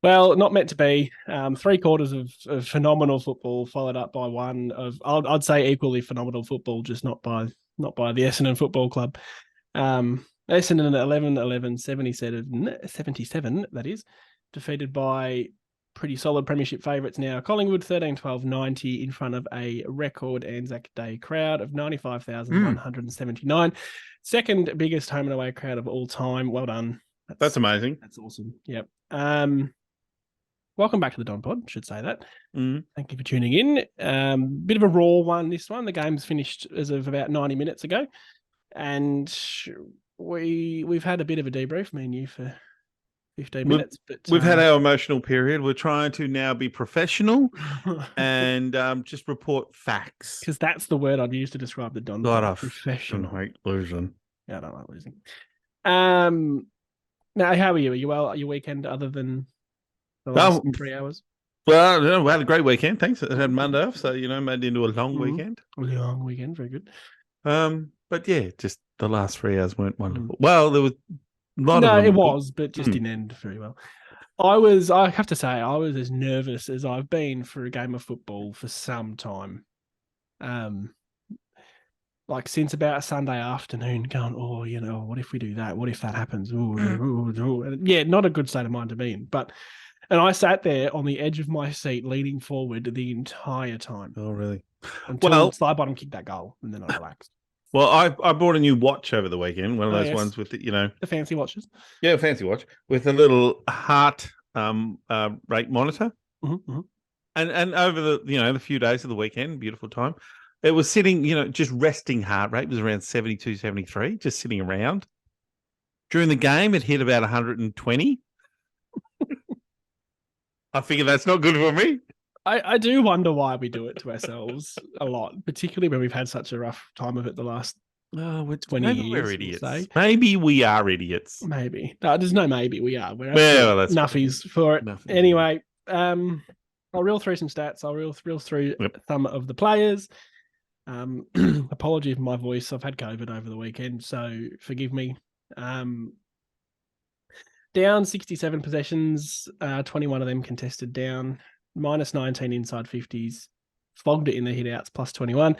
Well, not meant to be. 3 quarters of phenomenal football, followed up by one of I'd say equally phenomenal football, just not by the Essendon Football Club. Essendon 11-11, 77, that is, defeated by pretty solid premiership favourites now. Collingwood 13-12, 90 in front of a record Anzac Day crowd of 95,179. Second biggest home and away crowd of all time. Well done. That's amazing. That's awesome. Yep. Welcome back to the Don Pod, should say that. Thank you for tuning in. Bit of a raw one, this one. The game's finished as of about 90 minutes ago. And we've had a bit of a debrief, me and you, for 15 minutes. But we've had our emotional period. We're trying to now be professional and just report facts. Because that's the word I'd use to describe the Don Pod. Professional. I hate losing. Yeah, I don't like losing. Now, how are you? Are you well at your weekend other than the last 3 hours? Well, we had a great weekend. Thanks. I had Monday off, so, made it into a long weekend. A long weekend. Very good. But yeah, just the last 3 hours weren't wonderful. Well, there was a lot of them. No, it was, but just didn't end very well. I have to say, I was as nervous as I've been for a game of football for some time. Like since about a Sunday afternoon, going, what if we do that? What if that happens? Yeah, not a good state of mind to be in. And I sat there on the edge of my seat, leaning forward the entire time. Oh, really? Until Sidebottom kicked that goal, and then I relaxed. Well, I bought a new watch over the weekend. One of those ones with the fancy watches. Yeah, a fancy watch with a little heart rate monitor. Mm-hmm. And over the few days of the weekend, beautiful time. It was sitting, just resting heart rate was around 72, 73, just sitting around. During the game, it hit about 120. I figure that's not good for me. I do wonder why we do it to ourselves a lot, particularly when we've had such a rough time of it the last 20 years. We're idiots. Maybe we are idiots. Maybe. No, there's no maybe. We are. We're that's nuffies for it. Nothing. Anyway, I'll reel through some stats. I'll reel through some of the players. Apology for my voice. I've had COVID over the weekend, so forgive me. Down 67 possessions, 21 of them contested down, minus 19 inside 50s, flogged it in the hit-outs, plus 21.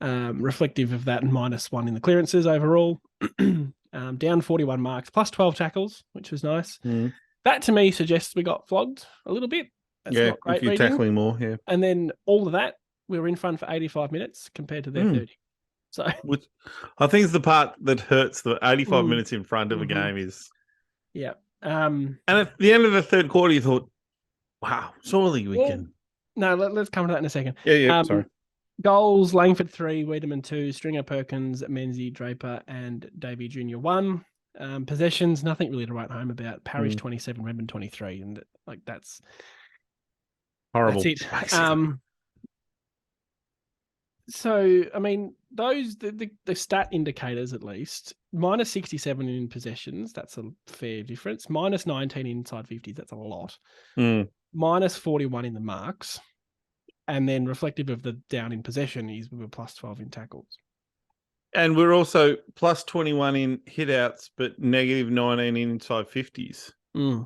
Reflective of that, minus 1 in the clearances overall. Down 41 marks, plus 12 tackles, which was nice. That, to me, suggests we got flogged a little bit. That's not great if you're reading. tackling more, yeah. And then all of that, we were in front for 85 minutes compared to their 30. So, which I think is the part that hurts. The 85 minutes in front of a game is... Yeah. And at the end of the third quarter, you thought, wow, surely we can... No, let's come to that in a second. Yeah, sorry. Goals, Langford 3, Wiedemann 2, Stringer, Perkins, Menzies, Draper, and Davey Jr. 1. Possessions, nothing really to write home about. Parish 27, Redmond 23. And that's... Horrible. That's it. So, I mean, those, the stat indicators at least, minus 67 in possessions, that's a fair difference. Minus 19 inside 50s, that's a lot. Minus 41 in the marks. And then reflective of the down in possession is we were plus 12 in tackles. And we're also plus 21 in hit-outs, but negative 19 in inside 50s. It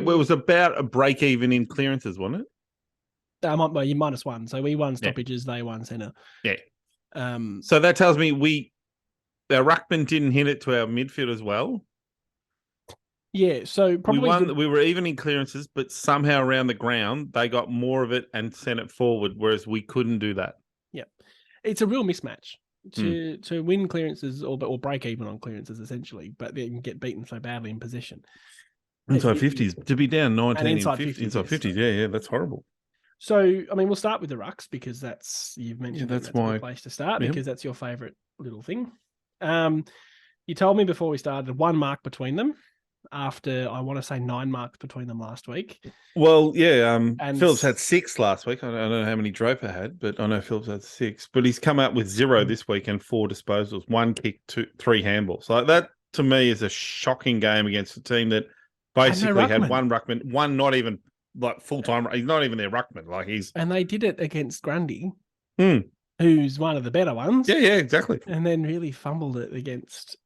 was about a break-even in clearances, wasn't it? You minus 1. So we won stoppages, they won centre. Yeah. So that tells me our ruckman didn't hit it to our midfield as well. Yeah, so probably we were even in clearances, but somehow around the ground they got more of it and sent it forward, whereas we couldn't do that. Yeah, it's a real mismatch to win clearances or break even on clearances essentially, but then get beaten so badly in possession. Inside 50s to be down 19 inside 50s. Inside 50s, yeah, that's horrible. So, I mean, we'll start with the rucks because you've mentioned that's my place to start because that's your favourite little thing. You told me before we started 1 mark between them after, I want to say 9 marks between them last week. Well, yeah, Phillips had 6 last week. I don't know how many Draper had, but I know Phillips had 6. But he's come out with 0 this week and 4 disposals, 1 kick, 3 handballs. So that, to me, is a shocking game against a team that basically had 1 ruckman, 1 not even... like full-time, he's not even their ruckman. And they did it against Grundy, who's one of the better ones. Yeah, exactly. And then really fumbled it against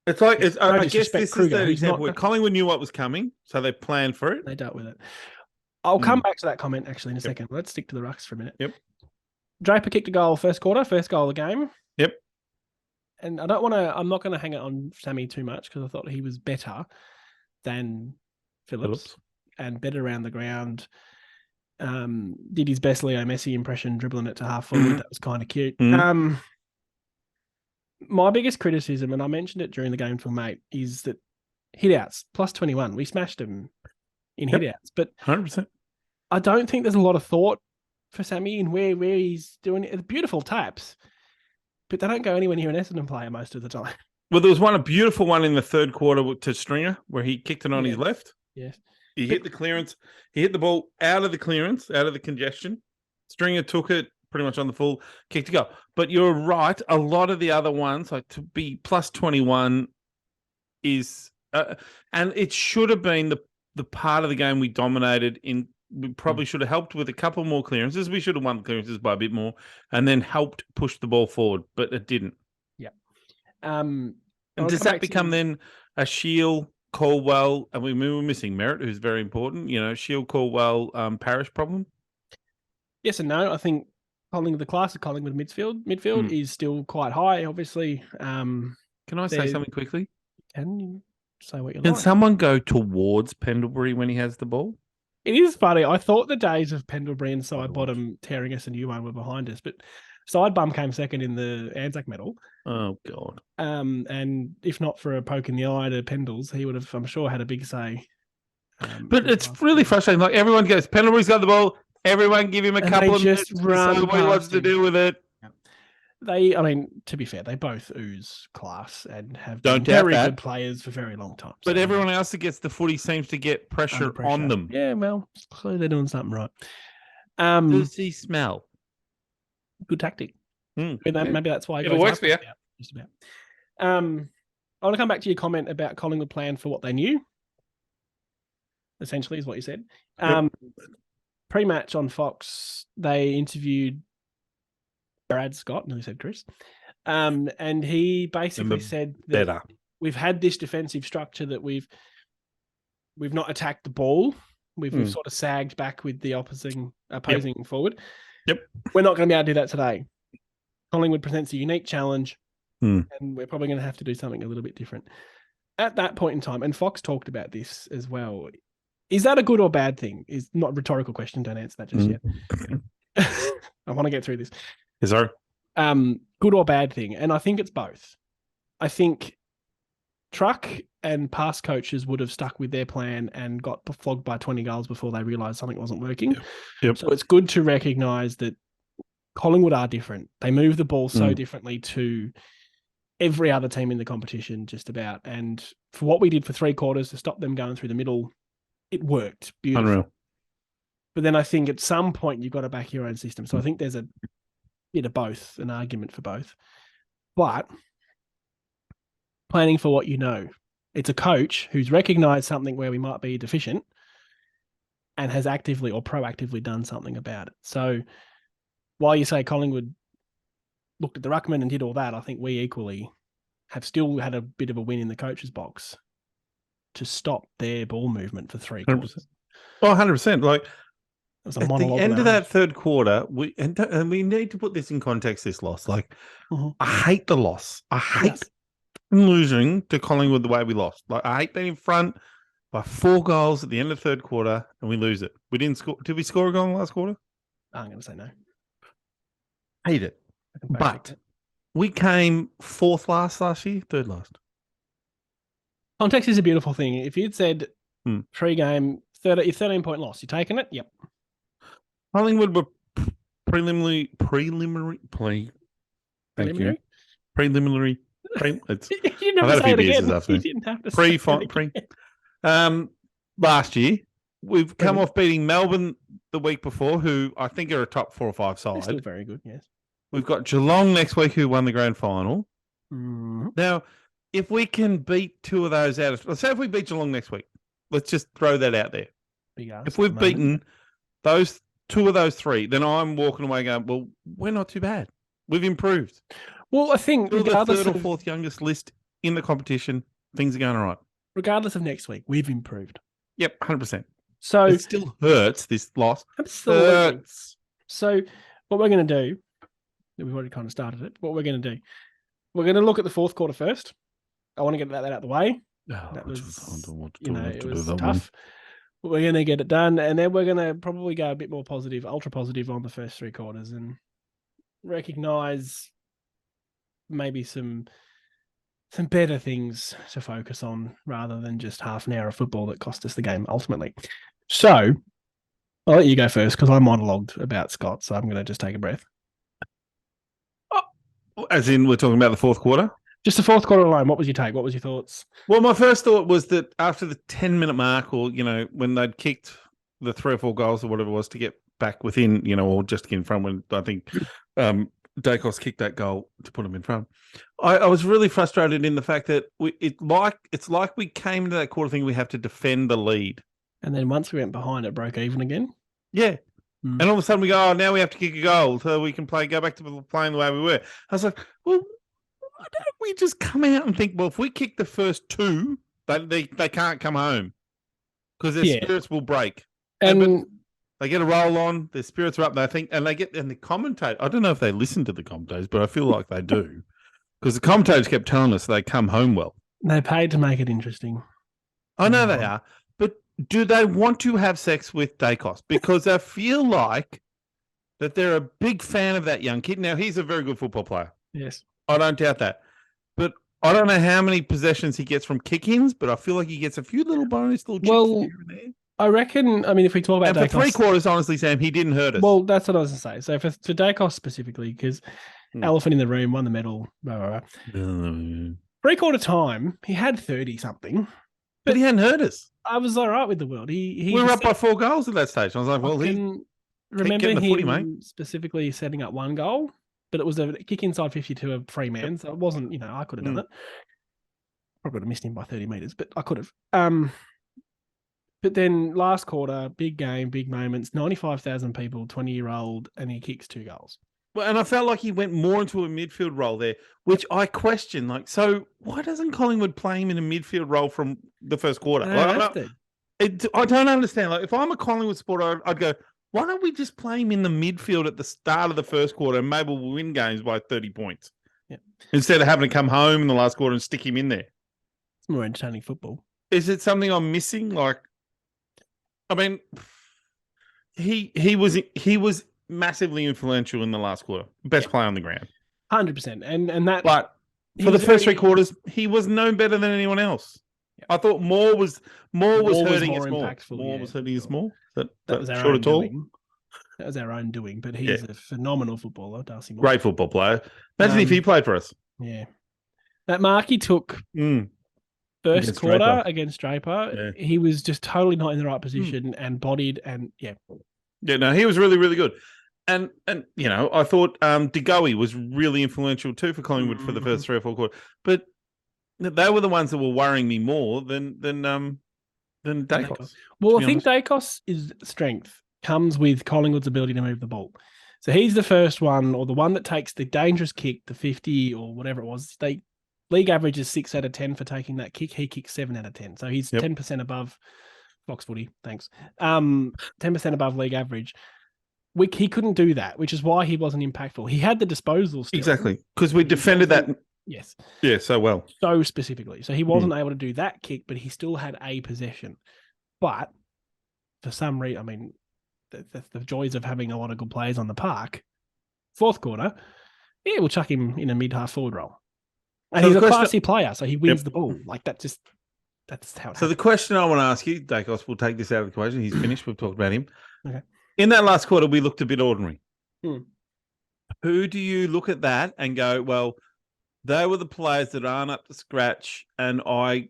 It's like I guess this Kruger, is the example where Collingwood knew what was coming, so they planned for it. They dealt with it. I'll come back to that comment actually in a second. Let's stick to the rucks for a minute. Yep. Draper kicked a goal first quarter, first goal of the game. Yep. And I'm not going to hang it on Sammy too much because I thought he was better than Phillips and better around the ground. Did his best Leo Messi impression, dribbling it to half forward. That was kind of cute. My biggest criticism, and I mentioned it during the game to a mate, is that hit-outs, plus 21. We smashed them in hit-outs. But 100%. I don't think there's a lot of thought for Sammy in where he's doing it. It's beautiful taps, but they don't go anywhere near an Essendon player most of the time. Well, there was a beautiful one in the third quarter to Stringer where he kicked it on his left. Yes. He hit the clearance. He hit the ball out of the clearance, out of the congestion. Stringer took it pretty much on the full, kick to go. But you're right. A lot of the other ones, like to be plus 21 is, and it should have been the part of the game we dominated in. We probably should have helped with a couple more clearances. We should have won the clearances by a bit more and then helped push the ball forward, but it didn't. Yeah. And does that become then a Shield, Caldwell, and we were missing Merritt, who's very important, Shield, Caldwell, Parrish problem? Yes and no. I think the class of Collingwood midfield is still quite high, obviously. Can I say something quickly? Can you say what you like? Can someone go towards Pendlebury when he has the ball? It is funny. I thought the days of Pendlebury and side bottom tearing us a new one were behind us, but side bum came second in the Anzac medal. Oh, God. And if not for a poke in the eye to Pendles, he would have, I'm sure, had a big say. But it's really frustrating. Like, everyone goes, Pendlebury's got the ball. Everyone give him a couple of minutes to say what he wants to do with it. To be fair, they both ooze class and have been very good players for a very long time. But everyone else that gets the footy seems to get pressure on them. Yeah, well, clearly they're doing something right. Does he smell? Good tactic. Maybe that's why it works for you. Just about. I want to come back to your comment about Collingwood plan for what they knew. Essentially, is what you said. Pre-match on Fox, they interviewed Brad Scott, no, he said Chris, and he basically said that we've had this defensive structure that we've not attacked the ball. We've sort of sagged back with the opposing forward. Yep. We're not going to be able to do that today. Collingwood presents a unique challenge, and we're probably going to have to do something a little bit different. At that point in time, and Fox talked about this as well, is that a good or bad thing? Is not a rhetorical question. Don't answer that just yet. I want to get through this. Sorry. Good or bad thing. And I think it's both. I think Truck and past coaches would have stuck with their plan and got flogged by 20 goals before they realised something wasn't working. Yep. So it's good to recognise that Collingwood are different. They move the ball so differently to every other team in the competition, just about. And for what we did for 3 quarters to stop them going through the middle, it worked. Beautiful. Unreal. But then I think at some point you've got to back your own system. So I think there's a bit of both, an argument for both. But planning for what you know. It's a coach who's recognised something where we might be deficient and has actively or proactively done something about it. So while you say Collingwood looked at the ruckman and did all that, I think we equally have still had a bit of a win in the coach's box to stop their ball movement for 3 quarters. 100%. Like, at the end of that third quarter, we need to put this in context, this loss. Like, I hate the loss. I hate losing to Collingwood the way we lost. Like, I hate being in front by 4 goals at the end of the third quarter and we lose it. We didn't score. Did we score a goal in the last quarter? I'm going to say no. Hate it. But we came 4th last year, 3rd last. Context is a beautiful thing. If you'd said pre-game, 13-point loss, you taking it? Yep. Collingwood were preliminary. Thank you. Preliminary. You didn't have to say it again. You didn't have to say it again. Last year, we've come off beating Melbourne the week before, who I think are a top 4 or 5 side. They're still very good, yes. We've got Geelong next week, who won the grand final. Now, if we can beat 2 of those let's say if we beat Geelong next week, let's just throw that out there. If we've beaten those 2 of those 3, then I'm walking away going, well, we're not too bad. We've improved. Well, I think we're the 3rd or 4th youngest list in the competition. Things are going all right. Regardless of next week, we've improved. Yep, 100%. So it still hurts, this loss. Absolutely. Hurts. So what we're going to do, we've already kind of started it. What we're going to do, we're going to look at the fourth quarter first. I want to get that out of the way. That was, it was tough. We're going to get it done, and then we're going to probably go a bit more positive, ultra positive on the first three quarters and recognise maybe some better things to focus on rather than just half an hour of football that cost us the game ultimately. So I'll let you go first because I monologued about Scott, so I'm going to just take a breath. As in, we're talking about the fourth quarter? Just the fourth quarter alone. What was your take? What was your thoughts? Well, my first thought was that after the 10-minute mark, or, when they'd kicked the 3 or 4 goals or whatever it was to get back within, or just to get in front, when I think Dacos kicked that goal to put him in front. I was really frustrated in the fact that it's like we came to that quarter thing, we have to defend the lead. And then once we went behind, it broke even again. Yeah. And all of a sudden we go, now we have to kick a goal so we can go back to playing the way we were. I was like, well, why don't we just come out and think, well, if we kick the first 2, they can't come home because their spirits will break. And they get a roll on, their spirits are up, and the commentator, I don't know if they listen to the commentators, but I feel like they do because the commentators kept telling us they come home well. They're paid to make it interesting. I know they are, but do they want to have sex with Dacos? Because I feel like that they're a big fan of that young kid. Now, he's a very good football player. Yes. I don't doubt that. But I don't know how many possessions he gets from kick-ins, but I feel like he gets a few little bonus little chips here and there. I reckon, if we talk about Dacos... for 3 quarters, honestly, Sam, he didn't hurt us. Well, that's what I was going to say. So for Dacos specifically, because elephant in the room, won the medal, blah, blah, blah. 3/4 time, he had 30-something. But he hadn't hurt us. I was all right with the world. We were up by 4 goals at that stage. I was like, well, remember him specifically setting up 1 goal, but it was a kick inside 52 of 3 man, so it wasn't, I could have done it. Probably would have missed him by 30 metres, but I could have. But then last quarter, big game, big moments, 95,000 people, 20-year-old, and he kicks 2 goals. Well, and I felt like he went more into a midfield role there, which I question. So why doesn't Collingwood play him in a midfield role from the first quarter? I don't understand. If I'm a Collingwood supporter, I'd go, why don't we just play him in the midfield at the start of the first quarter and maybe we'll win games by 30 points? Yeah. Instead of having to come home in the last quarter and stick him in there. It's more entertaining football. Is it something I'm missing? He was massively influential in the last quarter. Best player on the ground. 100%. And that, but for the first 3 quarters, he was no better than anyone else. Yeah. I thought Moore was hurting us more. Moore was hurting us more. That was our own doing. That was our own doing, but he's a phenomenal footballer, Darcy Moore. Great football player. Imagine if he played for us. Yeah. That mark he took first quarter against Draper, he was just totally not in the right position and bodied and Yeah, no, he was really, really good. And I thought De Goey was really influential too for Collingwood for the first 3 or 4 quarters. But they were the ones that were worrying me more than Dacos. Well, I think Dacos' strength comes with Collingwood's ability to move the ball. So he's the first one, or the one that takes the dangerous kick, the 50 or whatever it was. League average is 6 out of 10 for taking that kick. He kicks 7 out of 10. So he's 10% above Fox Footy. Thanks. 10% above league average. He couldn't do that, which is why he wasn't impactful. He had the disposal still. Exactly. Because we defended that. Yes. Yeah, so well. So specifically. So he wasn't able to do that kick, but he still had a possession. But for some reason, the joys of having a lot of good players on the park, fourth quarter, we'll chuck him in a mid-half forward role. And he's a classy player, so he wins the ball. That's how it happens. The question I want to ask you, Dacos, we'll take this out of the equation. He's finished. We've talked about him. Okay. In that last quarter, we looked a bit ordinary. Who do you look at that and go, well, they were the players that aren't up to scratch, and I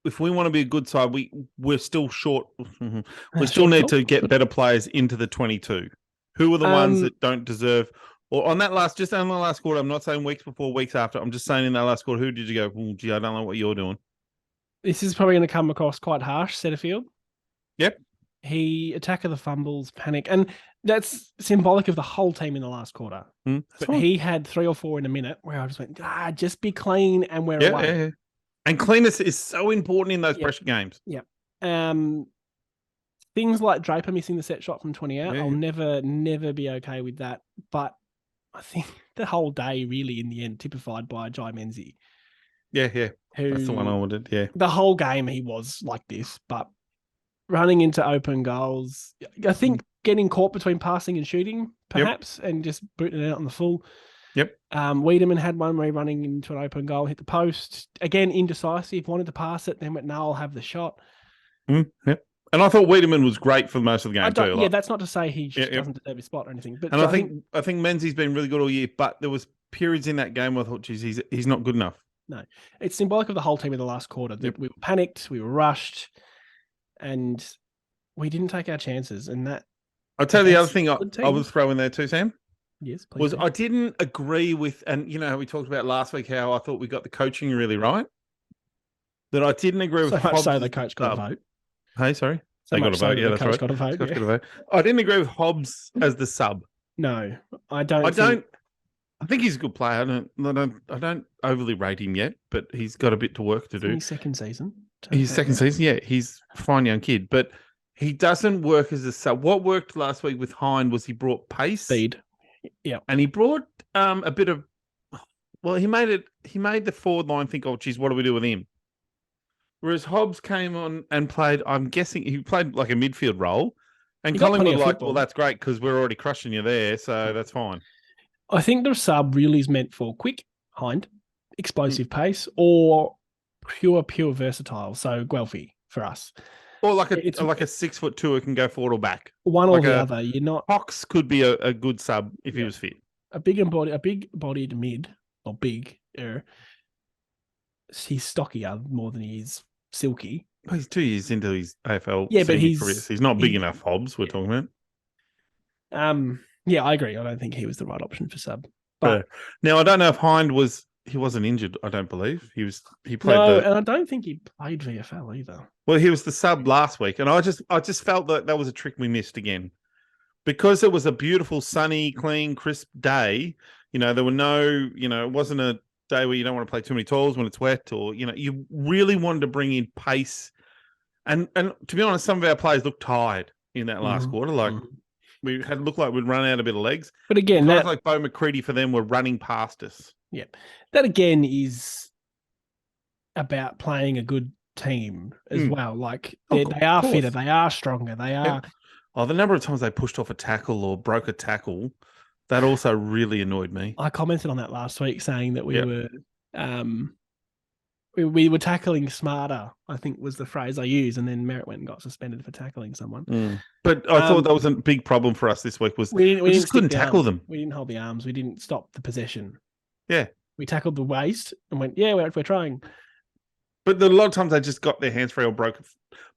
if we want to be a good side, we're still short. We still need to get better players into the 22. Who are the ones that don't deserve? Or on that last quarter, I'm not saying weeks before, weeks after. I'm just saying in that last quarter, who did you go, gee, I don't know what you're doing? This is probably going to come across quite harsh, Setterfield. Yep. He attack of the fumbles, panic, and that's symbolic of the whole team in the last quarter. But he had 3 or 4 in a minute where I just went, just be clean and we're away. Yeah. And cleanness is so important in those pressure games. Yeah. Things like Draper missing the set shot from 20 out, I'll never be okay with that. But I think the whole day really in the end typified by Jai Menzies. Yeah. That's the one I wanted, yeah. The whole game he was like this, but running into open goals, I think getting caught between passing and shooting, perhaps, and just booting it out on the full. Yep. Wiedemann had one where he running into an open goal, hit the post. Again, indecisive, wanted to pass it, then went, no, I'll have the shot. Yep. And I thought Wiedemann was great for most of the game too. That's not to say he just doesn't deserve his spot or anything. But and I think Menzies been really good all year, but there was periods in that game where I thought, geez, he's not good enough. No. It's symbolic of the whole team in the last quarter. We were panicked, we were rushed, and we didn't take our chances. And that I'll tell you the other thing I was throwing there too, Sam. Yes, please. Was I didn't agree with, and you know, we talked about last week how I thought we got the coaching really right. That I didn't agree with. So much so the coach got a vote. Hey, sorry. They got a vote. Yeah, that's right. Got a vote. Got a vote. I didn't agree with Hobbs as the sub. No, I don't. I think he's a good player. I don't overly rate him yet, but he's got a bit to work to do. His second season. His second season, yeah. He's a fine young kid, but he doesn't work as a sub. What worked last week with Hind was he brought pace, speed, yeah, and he brought a bit of. Well, he made the forward line think, oh, geez, what do we do with him? Whereas Hobbs came on and played, I'm guessing he played like a midfield role. And Collingwood were like, well, that's great because we're already crushing you there, so that's fine. I think the sub really is meant for quick, Hind, explosive pace, or pure versatile. So Guelphy for us. Or like a 6'2" who can go forward or back. One or the other. You're not. Cox could be a good sub if he was fit. A big-bodied mid, or big, he's stockier more than he is silky. Well, he's 2 years into his AFL but career. He's not big enough, Hobbs, we're talking about. Yeah, I agree. I don't think he was the right option for sub. But now I don't know if Hind he wasn't injured, I don't believe. He played and I don't think he played VFL either. Well, he was the sub last week, and I just felt that was a trick we missed again. Because it was a beautiful, sunny, clean, crisp day, there were no, it wasn't a day where you don't want to play too many toils when it's wet, or you really wanted to bring in pace. And to be honest, some of our players looked tired in that last quarter. Like we had looked like we'd run out a bit of legs. But again, guys like Bo McCready for them were running past us. Yeah, that again is about playing a good team as well. Like they are fitter, they are stronger, they are. Yeah. Oh, the number of times they pushed off a tackle or broke a tackle. That also really annoyed me. I commented on that last week saying that we were tackling smarter, I think was the phrase I used, and then Merritt went and got suspended for tackling someone. But I thought that was a big problem for us this week was we just couldn't tackle them. We didn't hold the arms. We didn't stop the possession. Yeah. We tackled the waist and went, we're trying. But a lot of times they just got their hands free or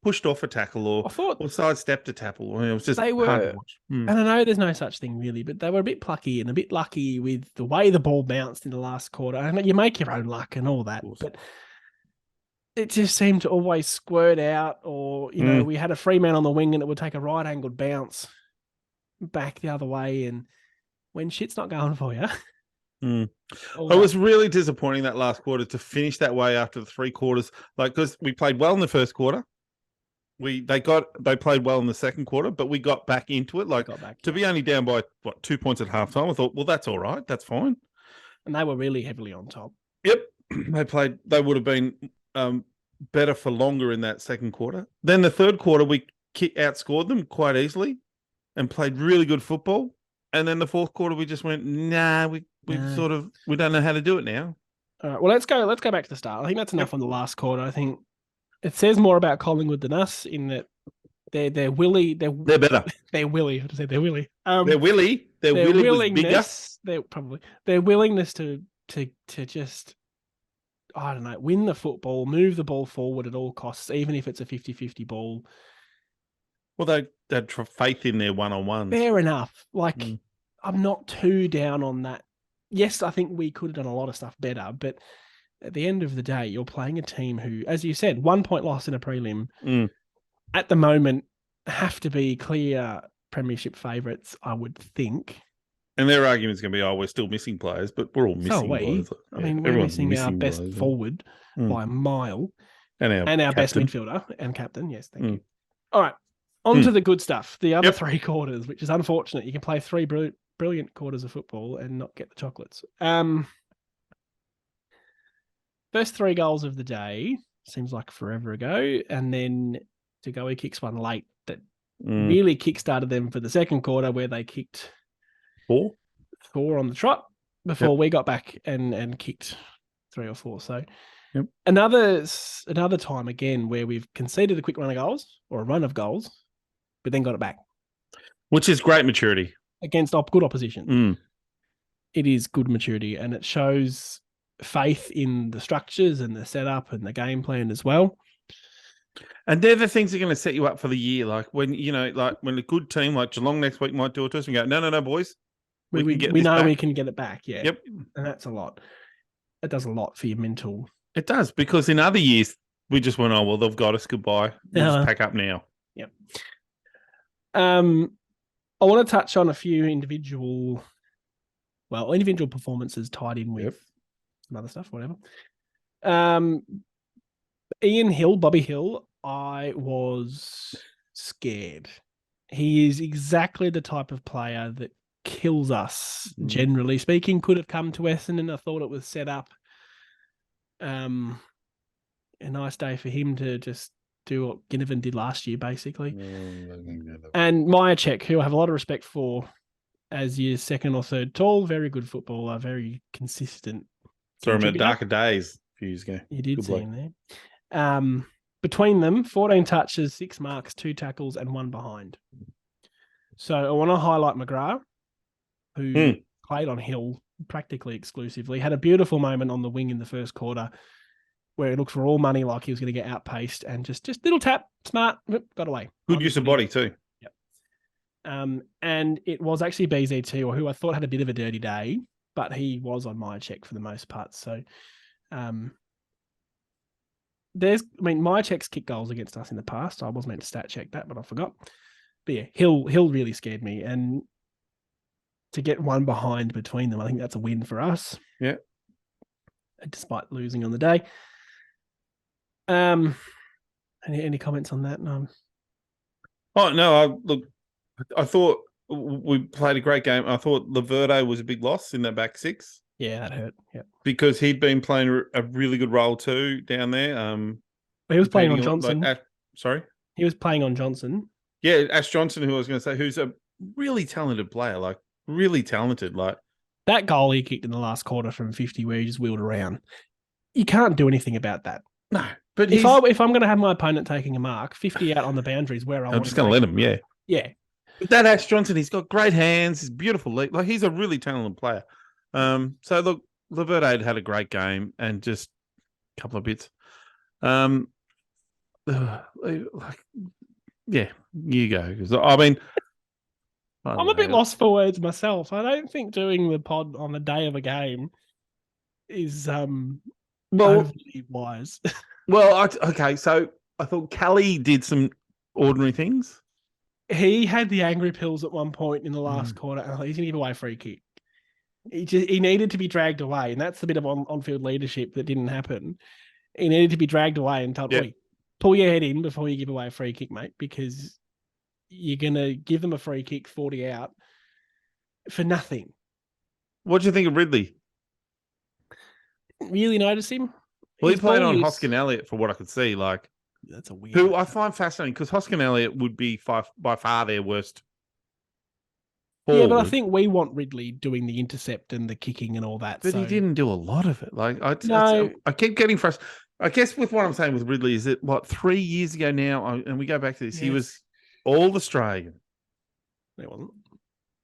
pushed off a tackle or sidestepped a tackle. It was just hard to watch. And I know there's no such thing really, but they were a bit plucky and a bit lucky with the way the ball bounced in the last quarter. And you make your own luck and all that, but it just seemed to always squirt out, or we had a free man on the wing and it would take a right-angled bounce back the other way. And when shit's not going for you. It was really disappointing that last quarter to finish that way after the 3 quarters. Like, because we played well in the first quarter, they played well in the second quarter, but we got back into it. Be only down by 2 points at halftime. I thought, well, that's all right, that's fine. And they were really heavily on top. Yep, they would have been better for longer in that second quarter. Then the third quarter, we outscored them quite easily and played really good football. And then the fourth quarter, we just went, we don't know how to do it now. All right, well, let's go back to the start. I think that's enough on the last quarter. I think it says more about Collingwood than us in that they're willy. They're better. They're willy. I have to say they're willy. They're willy. Their willingness. Their willingness to just, I don't know, win the football, move the ball forward at all costs, even if it's a 50-50 ball. Well, they had faith in their one-on-ones. Fair enough. I'm not too down on that. Yes, I think we could have done a lot of stuff better, but at the end of the day, you're playing a team who, as you said, 1 point loss in a prelim. At the moment, have to be clear premiership favourites, I would think. And their argument is going to be, we're still missing players, but we're all missing players. I mean, we're missing our best forward by a mile. And our best midfielder and captain. Yes, thank you. All right. On to the good stuff. The other 3 quarters, which is unfortunate. You can play 3 brilliant quarters of football and not get the chocolates. First 3 goals of the day, seems like forever ago. And then Tagoe kicks one late that really kickstarted them for the second quarter, where they kicked 4 on the trot before we got back and kicked 3 or 4. So another time again where we've conceded a quick run of goals or a run of goals, but then got it back. Which is great maturity. Against good opposition. It is good maturity, and it shows faith in the structures and the setup and the game plan as well. And they're the things that are going to set you up for the year. Like when a good team like Geelong next week might do it to us and go, no, boys. We know we can get it back. Yeah. Yep. And that's a lot. It does a lot for your mental. It does, because in other years, we just went, oh, well, they've got us. Goodbye. We'll just pack up now. Yep. I want to touch on a few individual performances tied in with some other stuff, whatever. Bobby Hill, I was scared. He is exactly the type of player that kills us, generally speaking. Could have come to Essendon. I thought it was set up. A nice day for him to just do what Ginnivan did last year, basically. And Myercheck, who I have a lot of respect for as your second or third tall, very good footballer, very consistent. Saw him at darker days a few years ago. You did see him there. Between them, 14 touches, 6 marks, 2 tackles, and 1 behind. So I want to highlight McGrath, who played on Hill practically exclusively, had a beautiful moment on the wing in the first quarter where it looked for all money like he was going to get outpaced, and just little tap, smart, got away. Good use of body too. Yep. And it was actually BZT, who I thought had a bit of a dirty day, but he was on my check for the most part. So Myercheck's kicked goals against us in the past. I was meant to stat check that, but I forgot. But yeah, Hill really scared me, and to get 1 behind between them, I think that's a win for us. Yeah. Despite losing on the day. Any comments on that? No. Oh no! I thought we played a great game. I thought Laverde was a big loss in that back 6. Yeah, that hurt. Yeah, because he'd been playing a really good role too down there. He was playing on Johnson. Sorry, he was playing on Johnson. Yeah, Ash Johnson, who I was going to say, who's a really talented player, really talented. That goal he kicked in the last quarter from 50, where he just wheeled around. You can't do anything about that. No, but if I'm going to have my opponent taking a mark, 50 out on the boundaries where I'm just going to let him. Yeah, yeah. But that Ash Johnson, he's got great hands. He's beautiful. He's a really talented player. So look, Laverde had a great game and just a couple of bits. Yeah, you go. I mean, I'm a bit lost for words myself. I don't think doing the pod on the day of a game is overly wise. Well, okay, so I thought Kelly did some ordinary things. He had the angry pills at one point in the last quarter, and he's going to give away a free kick. He needed to be dragged away, and that's the bit of on-field leadership that didn't happen. He needed to be dragged away and told, pull your head in before you give away a free kick, mate, because you're going to give them a free kick 40 out for nothing. What do you think of Ridley? Really notice him? Well, he played on Hoskin Elliott, for what I could see. That's a weird. Who I find fascinating, because Hoskin Elliott would be by far their worst forward. Yeah, but I think we want Ridley doing the intercept and the kicking and all that. But he didn't do a lot of it. I keep getting frustrated. I guess with what I'm saying with Ridley is that 3 years ago now, and we go back to this, he was all Australian. He wasn't.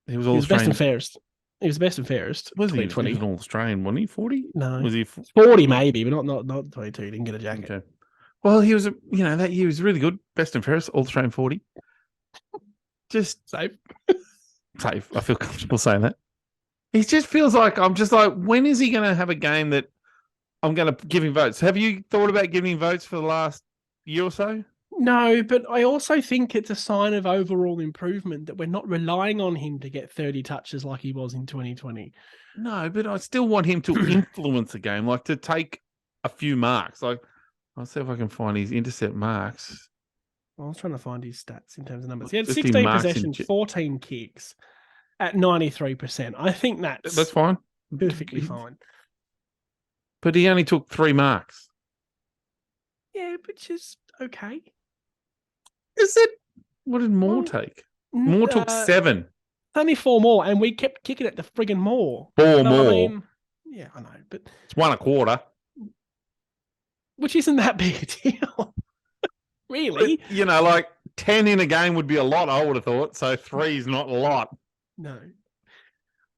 He was all Australian. Best and fairest. He was best and fairest. Was he? He was an all Australian, wasn't he? 40? No. Was he 40 maybe, but not 22. He didn't get a jacket. Okay. Well, he was that year was really good. Best and fairest, all Australian 40. Just safe. Safe. I feel comfortable saying that. He just feels like when is he going to have a game that I'm going to give him votes? Have you thought about giving him votes for the last year or so? No, but I also think it's a sign of overall improvement that we're not relying on him to get 30 touches like he was in 2020. No, but I still want him to influence the game, like to take a few marks. Like, I'll see if I can find his intercept marks. I was trying to find his stats in terms of numbers. He had Just 16 possessions, 14 kicks at 93%. I think that's fine. Perfectly fine. But he only took 3 marks. Yeah, which is okay. Is it? What did Moore take? Moore took 7. Only 4 more, and we kept kicking at the friggin' more. 4 more. I mean, yeah, I know, but it's 1 1/4. Which isn't that big a deal. Really? You know, like 10 in a game would be a lot, I would have thought. So 3 is not a lot. No.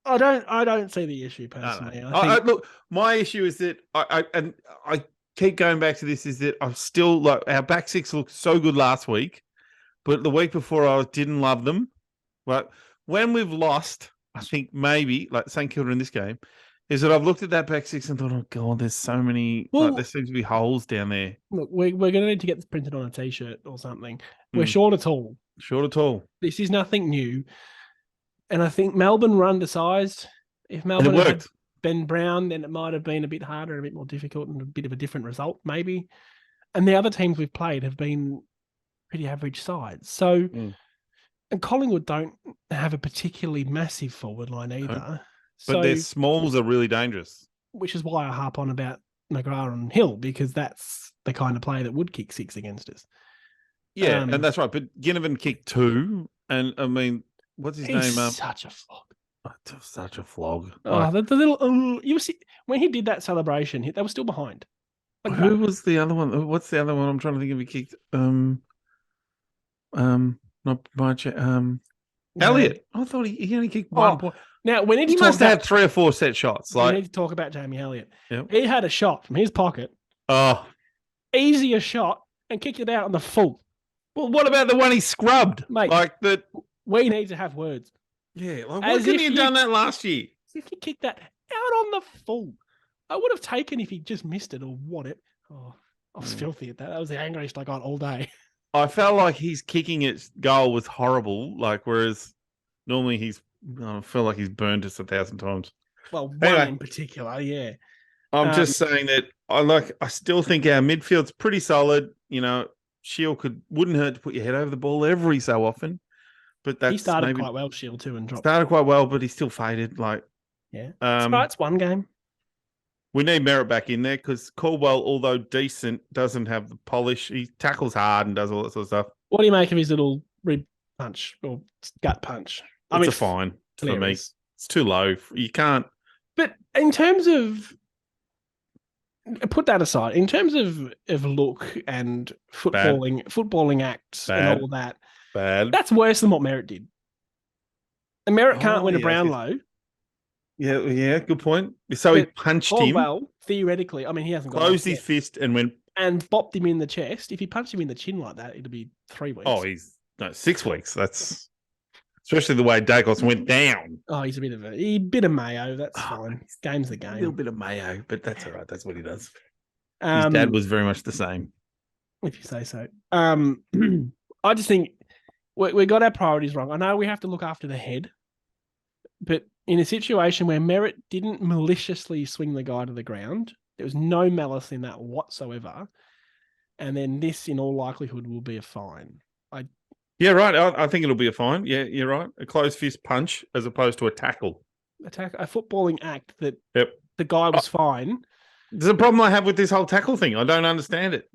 I don't see the issue personally. Look, my issue is that I keep going back to this, is that I'm still like, our back six looked so good last week, but the week before I didn't love them. But when we've lost, I think maybe like St Kilda in this game, is that I've looked at that back six and thought, oh God, there's so many. Well, there seems to be holes down there. Look, we're going to need to get this printed on a T-shirt or something. We're short at all. Short at all. This is nothing new. And I think Melbourne were undersized. If Melbourne had been Brown, then it might have been a bit harder and a bit more difficult and a bit of a different result, maybe. And the other teams we've played have been pretty average sides. So, and Collingwood don't have a particularly massive forward line either. But their smalls are really dangerous. Which is why I harp on about McGrath and Hill, because that's the kind of player that would kick 6 against us. Yeah, and that's right. But Ginnivan kicked 2, and I mean, what's his name? Such a flog. Such a flog. Oh, the little you see when he did that celebration, they were still behind. Like, who was the other one? What's the other one? I'm trying to think if he kicked. Not much. Elliot. I thought he only kicked 1 point. Now, we need to he must have had 3 or 4 set shots. We need to talk about Jamie Elliott. Yep. He had a shot from his pocket. Oh, easier shot and kicked it out on the full. Well, what about the one he scrubbed? Mate, like that. We need to have words. Yeah, like why couldn't he have done that last year? If he kicked that out on the full, I would have taken if he just missed it or what it. Oh, I was filthy at that. That was the angriest I got all day. I felt like his kicking at goal was horrible. Like, whereas normally I feel like he's burned us 1,000 times. Well, one in particular, yeah. I'm just saying that I still think our midfield's pretty solid. You know, Shield wouldn't hurt to put your head over the ball every so often. But he started quite well, Shield, too, and dropped. Started quite well, but he still faded. Like, yeah, it's one game. We need Merritt back in there because Caldwell, although decent, doesn't have the polish. He tackles hard and does all that sort of stuff. What do you make of his little rib punch or gut punch? It's a fine for me. It's too low. You can't. But in terms of, put that aside, in terms of look and footballing acts and all that, that's worse than what Merritt did. And Merritt can't win a Brownlow. Yeah, good point. So he punched him. Well, theoretically, I mean, he hasn't closed his fist and went and bopped him in the chest. If he punched him in the chin like that, it'll be 3 weeks. Oh, 6 weeks. That's especially the way Dacos went down. Oh, he's a bit of mayo. That's fine. Game's the game. A little bit of mayo, but that's all right. That's what he does. His dad was very much the same. If you say so. I just think we got our priorities wrong. I know we have to look after the head, but in a situation where Merritt didn't maliciously swing the guy to the ground, there was no malice in that whatsoever, and then this, in all likelihood, will be a fine. Yeah, right. I think it'll be a fine. Yeah, you're right. A closed fist punch as opposed to a tackle. A footballing act that the guy was fine. There's a problem I have with this whole tackle thing. I don't understand it.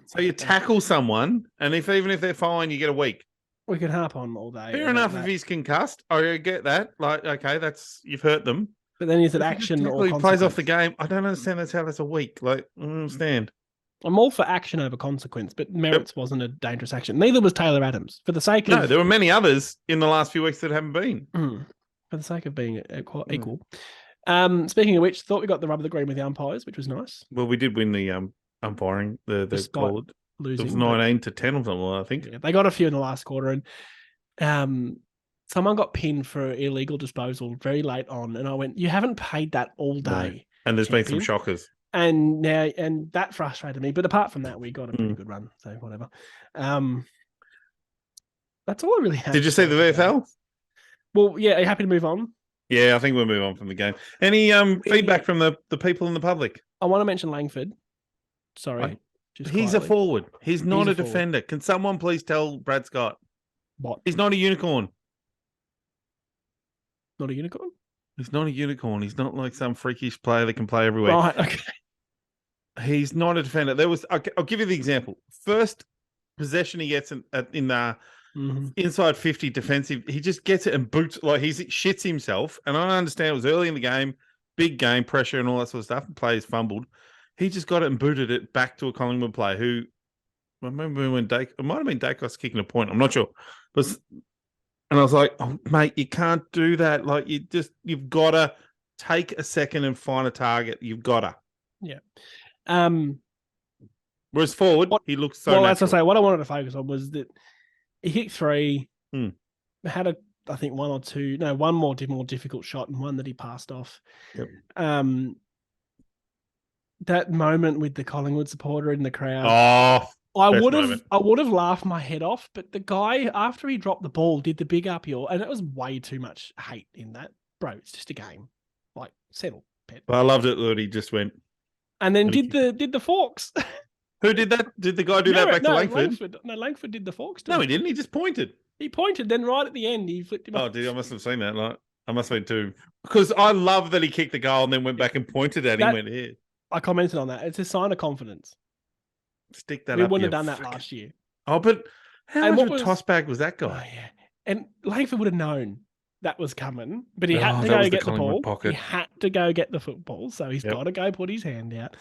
So you tackle someone, and even if they're fine, you get a week. We could harp on all day. Fair enough if he's concussed. I get that. Like, okay, you've hurt them. But then is it action or he plays off the game? I don't understand how that's a week. Like, I don't understand. I'm all for action over consequence, but Merritt's wasn't a dangerous action. Neither was Taylor Adams. For the sake of... No, there were many others in the last few weeks that haven't been. For the sake of being equal. Speaking of which, thought we got the rub of the green with the umpires, which was nice. Well, we did win the umpiring. The call. Losing. It was 19-10 or something, I think. Yeah, they got a few in the last quarter, and someone got pinned for illegal disposal very late on, and I went, "You haven't paid that all day." No. And there's been some shockers. And that frustrated me. But apart from that, we got a pretty good run. So whatever. That's all I really had. Did you see the VFL? Well, yeah. Are you happy to move on? Yeah, I think we'll move on from the game. Any feedback from the people in the public? I want to mention Langford. Sorry. He's a forward. He's not a defender. Can someone please tell Brad Scott? What? He's not a unicorn. Not a unicorn? He's not a unicorn. He's not like some freakish player that can play everywhere. Right, okay. He's not a defender. I'll give you the example. First possession he gets in the inside 50 defensive, he just gets it and boots, like he shits himself. And I understand it was early in the game, big game, pressure and all that sort of stuff, and players fumbled. He just got it and booted it back to a Collingwood player who, I remember when it might have been Dacos kicking a point, I'm not sure. And I was like, oh, mate, you can't do that. Like, you've got to take a second and find a target. You've got to. Yeah. Whereas forward, he looks so natural. As I say, what I wanted to focus on was that he hit 3, had one more difficult shot and one that he passed off. Yep. That moment with the Collingwood supporter in the crowd. Oh, I would have laughed my head off, but the guy, after he dropped the ball, did the big uphill, and it was way too much hate in that. Bro, it's just a game. Like, settle, pet. Well, I loved it that he just went. And then did the forks. Who did that? Did the guy do that back to Langford? Langford did the forks. No, he didn't. He just pointed. He pointed, then right at the end, he flipped him up. Oh, dude, I must have seen that. Like, I must have been too. Because I love that he kicked the goal and then went back and pointed at him and went, here. I commented on that. It's a sign of confidence. Stick that we up. We wouldn't have done that last year. Oh, but how much of a toss bag was that guy? Oh, yeah. And Langford would have known that was coming, but he had to go get the ball. Pocket. He had to go get the football, so he's got to go put his hand out.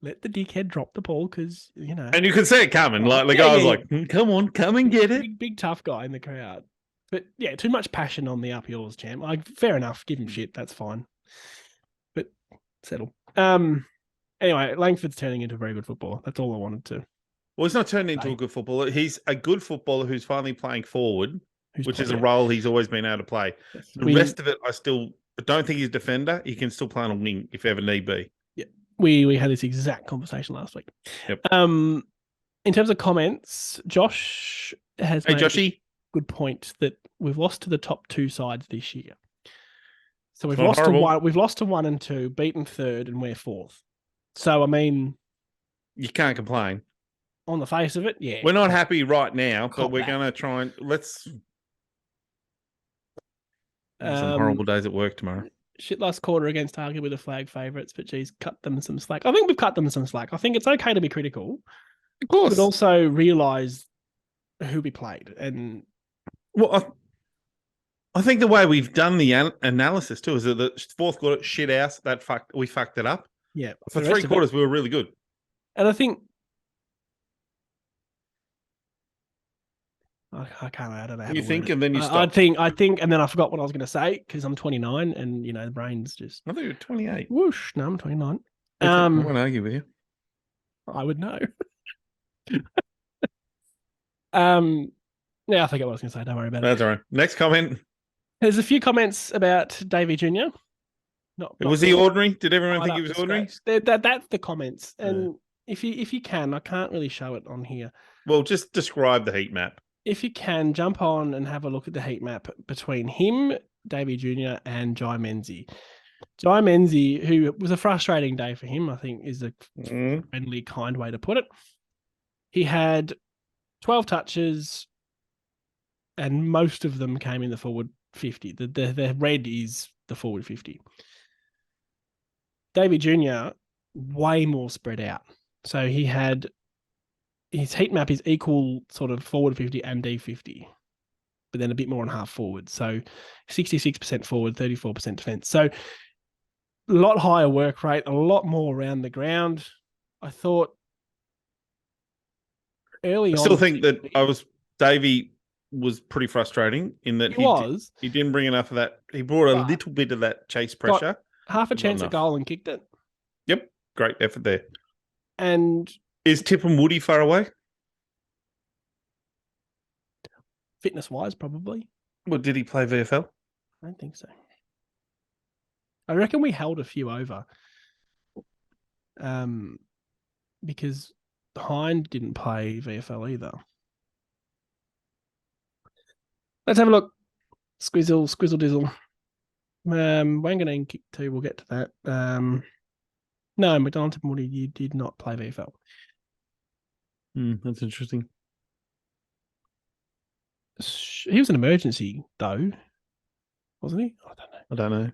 Let the dickhead drop the ball because, you know. And you could see it coming. Like the guy was like, come on, come and get it. Big tough guy in the crowd. But yeah, too much passion on the uphills, champ. Like, fair enough. Give him shit. That's fine. But settle. Anyway, Langford's turning into a very good footballer. That's all I wanted to. Well, he's not turning into a good footballer. He's a good footballer who's finally playing forward, which is a role he's always been able to play. Yes. The rest of it, I don't think he's a defender. He can still play on a wing if ever need be. Yeah. We had this exact conversation last week. Yep. In terms of comments, Josh has made Joshy. A good point that we've lost to the top 2 sides this year. So we've lost to 1 and 2, beaten 3rd, and we're 4th. So, I mean... You can't complain. On the face of it, yeah. We're not happy right now, but we're going to try and... some horrible days at work tomorrow. Shit last quarter against arguably the flag favourites, but geez, cut them some slack. I think we've cut them some slack. I think it's okay to be critical. Of course. But also realise who we played. And well, I think the way we've done the analysis too is that the 4th quarter shit house we fucked it up. Yeah. For 3 quarters, we were really good. And I think I can't. I don't know. You think, and then you stop. I think, and then I forgot what I was going to say because I'm 29, and you know the brain's just. I thought you were 28. Whoosh! No, I'm 29. I won't argue with you. I would know. Yeah, I forget what I was going to say. Don't worry about it. That's all right. Next comment. There's a few comments about Davey Jr. Was he ordinary? Did everyone think he was ordinary? That's the comments, and if you can, I can't really show it on here. Well, just describe the heat map. If you can, jump on and have a look at the heat map between him, Davey Jr. and Jai Menzie. Jai Menzie, who was a frustrating day for him, I think is a friendly, kind way to put it. He had 12 touches, and most of them came in the forward 50. The red is the forward 50. Davey Jr., way more spread out. So he had... His heat map is equal sort of forward 50 and D50, but then a bit more on half forward. So 66% forward, 34% defense. So a lot higher work rate, a lot more around the ground. I thought early on... I still think that Davey was pretty frustrating in that he didn't bring enough of that. He brought a little bit of that chase pressure. Half a chance at goal and kicked it. Yep. Great effort there. And... Is Tip and Woody far away? Fitness-wise, probably. Well, did he play VFL? I don't think so. I reckon we held a few over. because Hind didn't play VFL either. Let's have a look. Squizzle dizzle. Wanganeen kick 2. We'll get to that. No, McDonald Moody, you did not play VFL. That's interesting. He was an emergency, though, wasn't he? I don't know.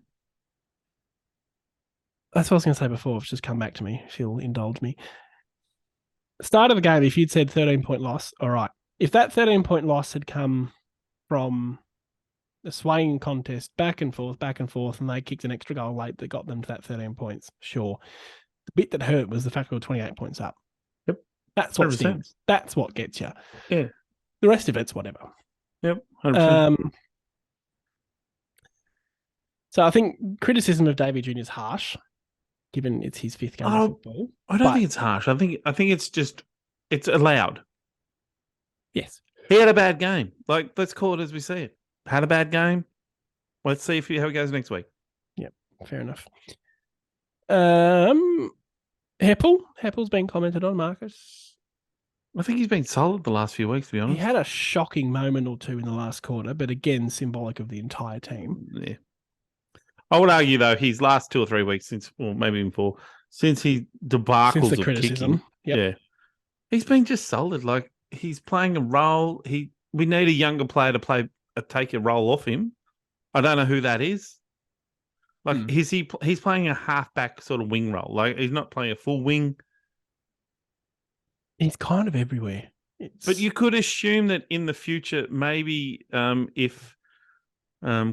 That's what I was going to say before. It's just come back to me. If you'll indulge me. Start of the game, if you'd said 13-point loss, all right. If that 13-point loss had come from a swaying contest, back and forth, and they kicked an extra goal late that got them to that 13 points, sure. The bit that hurt was the fact we were 28 points up. Yep. That's what stings. That's what gets you. Yeah. The rest of it's whatever. Yep. 100%. So I think criticism of Davey Jr. is harsh, given it's his 5th game of football. I don't think it's harsh. I think it's just it's allowed. Yes. He had a bad game. Like, let's call it as we see it. Had a bad game. Let's see how it goes next week. Yep, fair enough. Heppel's been commented on, Marcus. I think he's been solid the last few weeks, to be honest. He had a shocking moment or two in the last quarter, but again, symbolic of the entire team. Yeah. I would argue, though, his last 2 or 3 weeks maybe even 4, since he debacles since the criticism. Kicking, yeah, he's been just solid. Like, he's playing a role. We need a younger player to take a role off him. I don't know who that is. Like, he's playing a halfback sort of wing role. Like, he's not playing a full wing. He's kind of everywhere. But you could assume that in the future, maybe if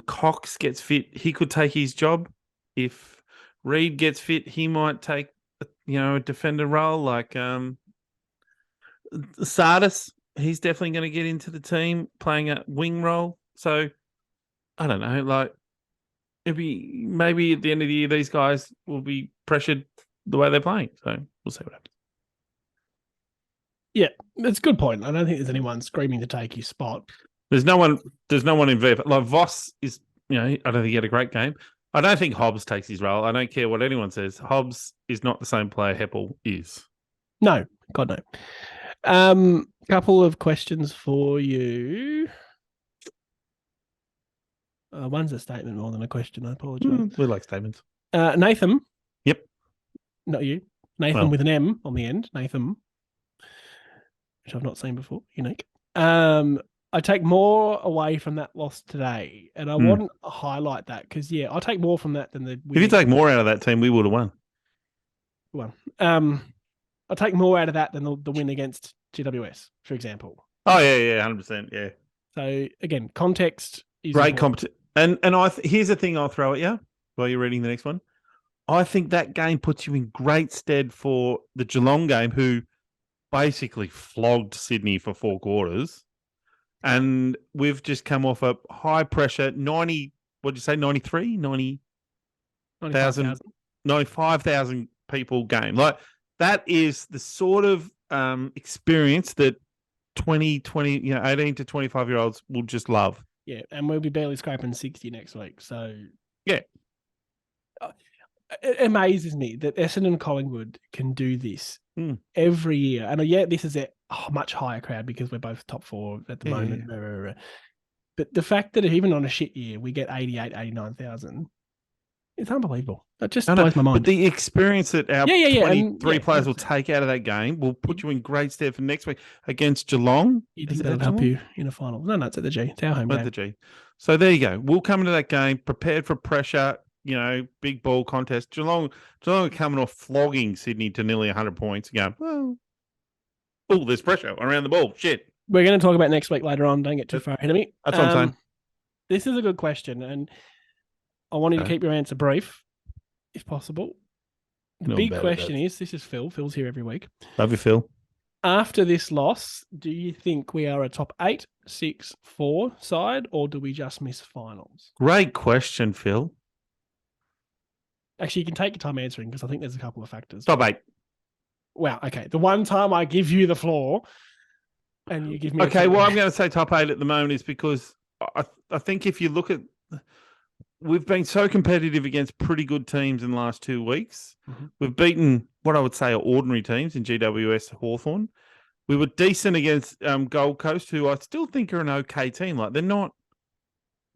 Cox gets fit, he could take his job. If Reid gets fit, he might take a defender role. Like Sardis, he's definitely going to get into the team playing a wing role. So I don't know. Like, it'd be maybe at the end of the year, these guys will be pressured the way they're playing. So we'll see what happens. Yeah, that's a good point. I don't think there's anyone screaming to take his spot. There's no one in VFL. Like, Voss is, I don't think he had a great game. I don't think Hobbs takes his role. I don't care what anyone says. Hobbs is not the same player Heppel is. No, God no. Couple of questions for you. One's a statement more than a question. I apologize. We like statements. Nathan. Yep. Not you. Nathan with an M on the end. Nathan. Which I've not seen before. Unique. I take more away from that loss today, and I want to highlight that because, I take more from that than the win. If you take more out of that team, we would have won. I take more out of that than the win against GWS, for example. Oh, yeah, 100%, yeah. So, again, context is great competition. And here's the thing I'll throw at you while you're reading the next one. I think that game puts you in great stead for the Geelong game, who basically flogged Sydney for 4 quarters. And we've just come off a high pressure 90, what'd you say, 93? 95,000 people game. Like, that is the sort of experience that 18 to 25-year-olds will just love. Yeah, and we'll be barely scraping 60 next week. So, yeah. It amazes me that Essendon and Collingwood can do this every year. And this is a much higher crowd because we're both top 4 at the moment. Yeah. But the fact that even on a shit year, we get 88, 89,000, it's unbelievable. That just blows my mind. But the experience that our 23 players will take out of that game will put you in great stead for next week against Geelong. You think that'll help you in a final? No, it's at the G. It's our home game. At the G. So there you go. We'll come into that game prepared for pressure. Big ball contest. Geelong are coming off flogging Sydney to nearly 100 points. Going, there's pressure around the ball. Shit. We're going to talk about next week later on. Don't get too far ahead of me. That's what I'm saying. This is a good question, and I want you to keep your answer brief, if possible. The big question is, this is Phil. Phil's here every week. Love you, Phil. After this loss, do you think we are a top 8, 6, 4 side, or do we just miss finals? Great question, Phil. Actually, you can take your time answering because I think there's a couple of factors. Top 8. Wow. Okay. The one time I give you the floor and you give me... Okay, well, I'm going to say top 8 at the moment is because I think if you look at we've been so competitive against pretty good teams in the last 2 weeks. Mm-hmm. We've beaten what I would say are ordinary teams in GWS Hawthorn. We were decent against Gold Coast, who I still think are an okay team. Like they're not.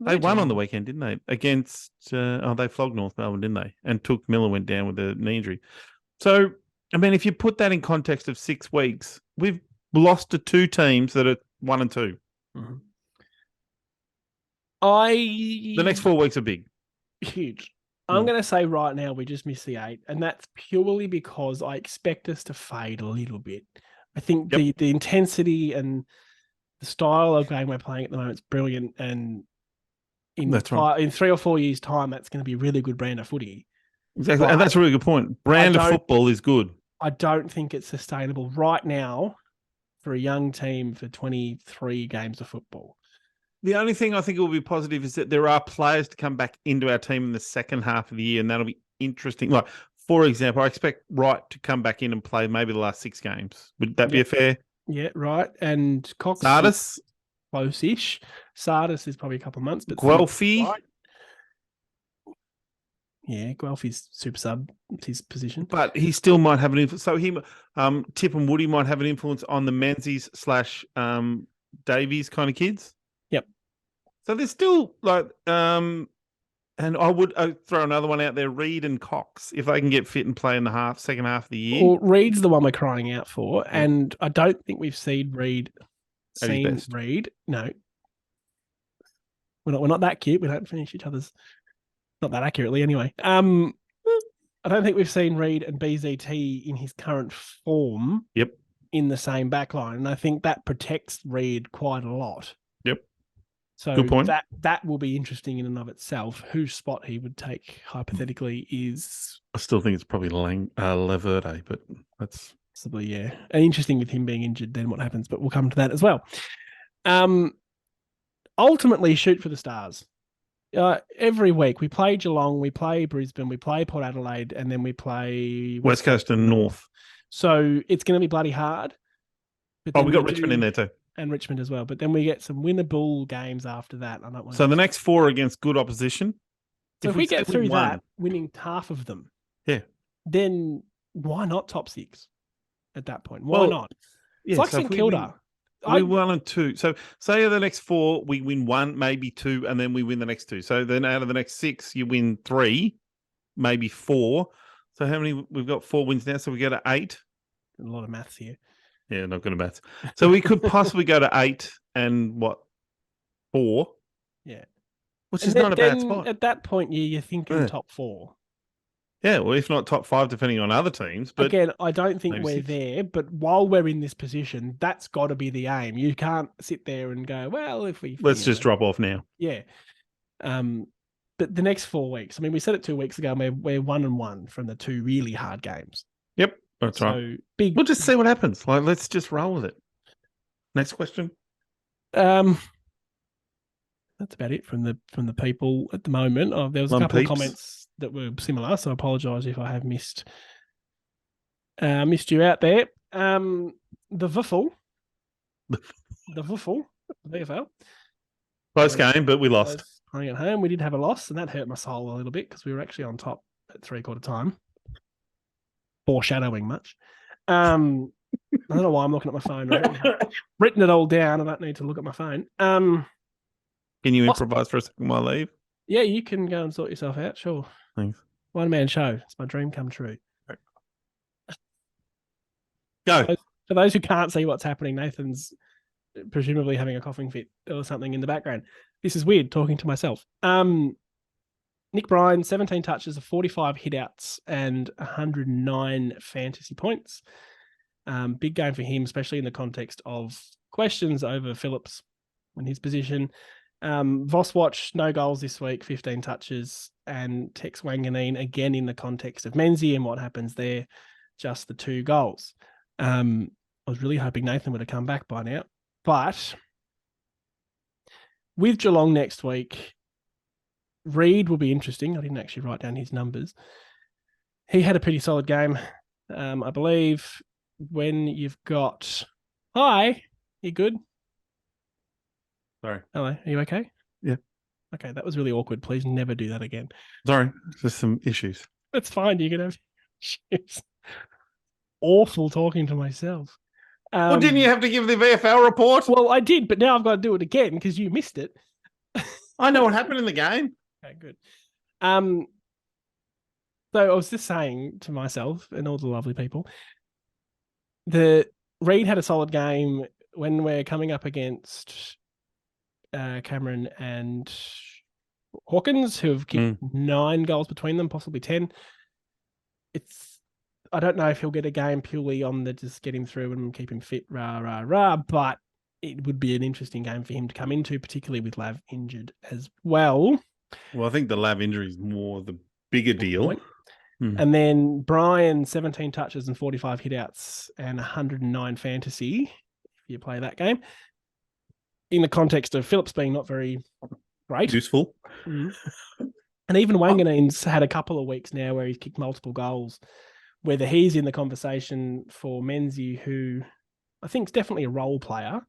They won on the weekend, didn't they? Against they flogged North Melbourne, didn't they? And Took Miller went down with a knee injury. So I mean, if you put that in context of 6 weeks, we've lost to 2 teams that are 1 and 2. Mm-hmm. The next 4 weeks are big. Huge. I'm going to say right now we just missed the 8, and that's purely because I expect us to fade a little bit. I think the intensity and the style of game we're playing at the moment is brilliant, and in 3 or 4 years' time, that's going to be a really good brand of footy. Exactly, and that's a really good point. Brand of football is good. I don't think it's sustainable right now for a young team for 23 games of football. The only thing I think will be positive is that there are players to come back into our team in the second half of the year, and that'll be interesting. Like, for example, I expect Wright to come back in and play maybe the last 6 games. Would that be a fair? Yeah, right. And Cox. Sardis? Close-ish. Sardis is probably a couple of months. But Guelphy? Right. Yeah, Guelphy's super sub, his position. But he still might have an influence. So Tip and Woody might have an influence on the Menzies / Davies kind of kids. Yep. So there's still like, and I would throw another one out there, Reed and Cox, if they can get fit and play in the second half of the year. Well, Reed's the one we're crying out for, and I don't think we've seen Reed. No. We're not that cute. We don't finish each other's. Not that accurately, anyway. I don't think we've seen Reed and BZT in his current form. Yep. In the same backline, and I think that protects Reed quite a lot. Yep. So good point. That will be interesting in and of itself. Whose spot he would take hypothetically is. I still think it's probably Leverde, but that's possibly And interesting with him being injured, then what happens? But we'll come to that as well. Ultimately, shoot for the stars. Every week we play Geelong, we play Brisbane, we play Port Adelaide, and then we play West Coast and North. So it's going to be bloody hard. But we got Richmond in there too. And Richmond as well. But then we get some winnable games after that. I don't want So the next 4 against good opposition. So if we get through that, winning half of them, then why not top 6 at that point? Why not? It's like St Kilda. We 1 and 2. So say the next 4, we win 1, maybe 2, and then we win the next 2. So then out of the next 6, you win 3, maybe 4. So how many? We've got 4 wins now, so we go to 8. A lot of maths here. Yeah, not good at maths. So we could possibly go to 8 and 4? Yeah. Which is not a bad spot. At that point, you're thinking top 4. Yeah, well, if not top 5, depending on other teams. But again, I don't think we're 6. there. But while we're in this position, that's got to be the aim. You can't sit there and go, well, if we... Let's just drop off now. Yeah. But the next 4 weeks, I mean, we said it 2 weeks ago, we're 1 and 1 from the 2 really hard games. Yep, that's right. We'll just see what happens. Like, let's just roll with it. Next question. That's about it from the people at the moment. There was a couple of comments that were similar, so I apologise if I have missed you out there. The VFL, VFL. Close game, but we lost. Playing at home, we did have a loss, and that hurt my soul a little bit because we were actually on top at 3/4 time. Foreshadowing much. I don't know why I'm looking at my phone. I've written it all down. I don't need to look at my phone. Can you improvise for a second while I leave? Yeah, you can go and sort yourself out. Sure. Thanks. One man show. It's my dream come true. Go. For those who can't see what's happening, Nathan's presumably having a coughing fit or something in the background. This is weird talking to myself. Nick Bryan, 17 touches, 45 hitouts, and 109 fantasy points. Big game for him, especially in the context of questions over Phillips in his position. Voss Watch, no goals this week, 15 touches, and Tex Wanganeen, again in the context of Menzies and what happens there, just the 2 goals. I was really hoping Nathan would have come back by now. But with Geelong next week, Reed will be interesting. I didn't actually write down his numbers. He had a pretty solid game. I believe when you've got... Hi, you good? Sorry. Hello, are you okay? Yeah. Okay, that was really awkward. Please never do that again. Sorry, there's some issues. That's fine. You can have issues. Awful talking to myself. Well, didn't you have to give the VFL report? Well, I did, but now I've got to do it again because you missed it. I know what happened in the game. Okay, good. So I was just saying to myself and all the lovely people, Reed had a solid game when we're coming up against Cameron and Hawkins, who have kicked 9 goals between them, possibly 10. I don't know if he'll get a game purely on the just get him through and keep him fit, but it would be an interesting game for him to come into, particularly with Lav injured as well. Well, I think the Lav injury is more the bigger deal. And then Brian, 17 touches and 45 hitouts and 109 fantasy, if you play that game. In the context of Phillips being not very great. Useful. And even Wanganeen's had a couple of weeks now where he's kicked multiple goals. Whether he's in the conversation for Menzies, who I think is definitely a role player,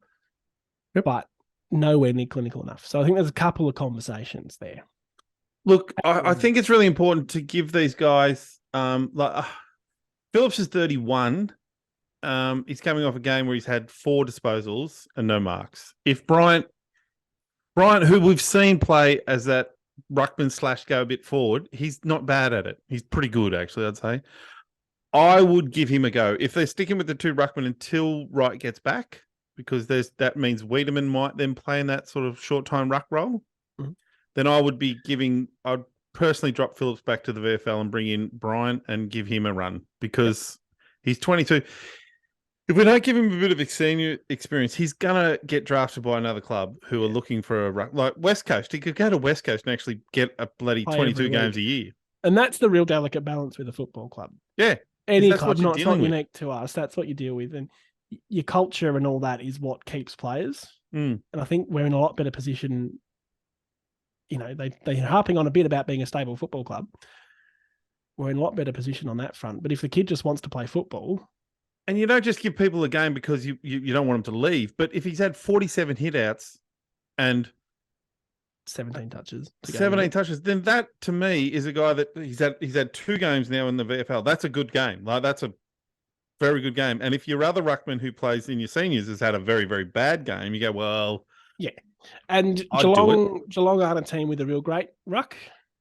but nowhere near clinical enough. So I think there's a couple of conversations there. Look, I think it's really important to give these guys, Phillips is 31. He's coming off a game where he's had 4 disposals and no marks. If Bryant, who we've seen play as that ruckman / go a bit forward, he's not bad at it. He's pretty good, actually, I'd say. I would give him a go. If they're sticking with the 2 ruckmen until Wright gets back, because that means Wiedemann might then play in that sort of short-time ruck role, then I would be I'd personally drop Phillips back to the VFL and bring in Bryant and give him a run because he's 22. If we don't give him a bit of senior experience, he's going to get drafted by another club who are looking for a ruck. Like West Coast. He could go to West Coast and actually get a bloody 22 games a year. And that's the real delicate balance with a football club. Yeah. Any club, it's not unique to us. That's what you deal with. And your culture and all that is what keeps players. And I think we're in a lot better position. You know, they're harping on a bit about being a stable football club. We're in a lot better position on that front. But if the kid just wants to play football. And you don't just give people a game because you don't want him to leave. But if he's had 47 hitouts and 17 touches. 17 touches. Then that, to me, is a guy that he's had 2 games now in the VFL. That's a good game. Like that's a very good game. And if your other ruckman who plays in your seniors has had a very, very bad game, you go, well, yeah. And Geelong aren't a team with a real great ruck.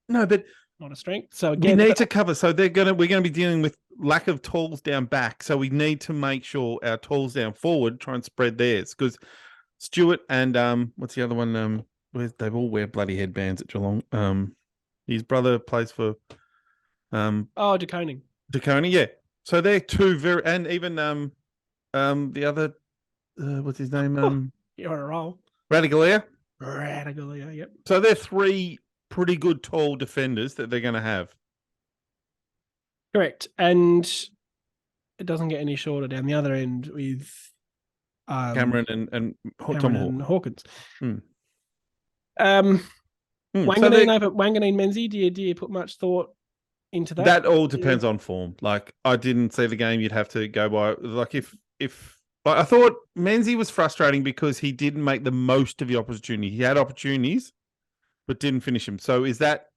No, but not a strength. So again, we need to cover. So we're going to be dealing with lack of talls down back. So we need to make sure our talls down forward try and spread theirs because Stewart and what's the other one? They all wear bloody headbands at Geelong. His brother plays for De Koning. De Koning, yeah. So they're 2 very, and even the other what's his name? You're on a roll. Radigalia, yep. So they're 3 pretty good tall defenders that they're going to have. Correct, and it doesn't get any shorter down the other end with Cameron and Hawkins. Wanganeen Menzies, do you put much thought into that? That all depends on form. Like I didn't see the game; you'd have to go by. Like if I thought Menzies was frustrating because he didn't make the most of the opportunity. He had opportunities, but didn't finish them. So is that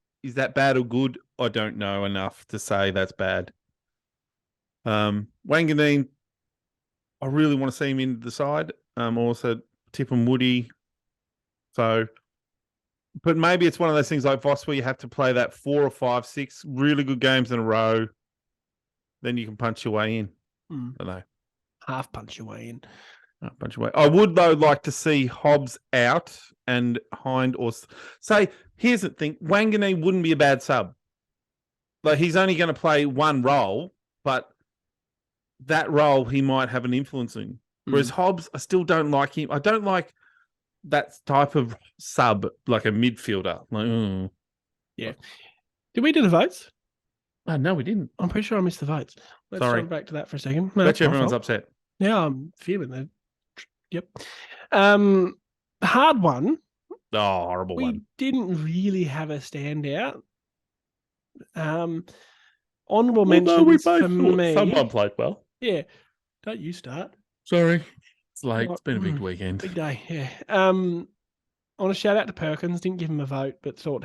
bad or good? I don't know enough to say that's bad. Wanganeen, I really want to see him into the side. Also Tip and Woody. So, but maybe it's one of those things like Voss where you have to play that 4 or 5, 6 really good games in a row. Then you can punch your way in. I don't know. Half punch your way in. Punch your way. I would, though, like to see Hobbs out and Hind or say, here's the thing. Wanganeen wouldn't be a bad sub. Like he's only going to play one role, but that role he might have an influence in. Whereas Hobbs, I still don't like him. I don't like that type of sub, like a midfielder. Like, yeah. Did we do the votes? No, we didn't. I'm pretty sure I missed the votes. Let's jump back to that for a second. No, bet you everyone's upset. Yeah, I'm feeling that. Yep. Hard one. Oh, horrible one. We didn't really have a standout. Honourable mentions for me. Someone played well. Yeah. Don't you start. Sorry. It's late. It's been a big weekend. Big day, yeah. I want to shout out to Perkins. Didn't give him a vote, but thought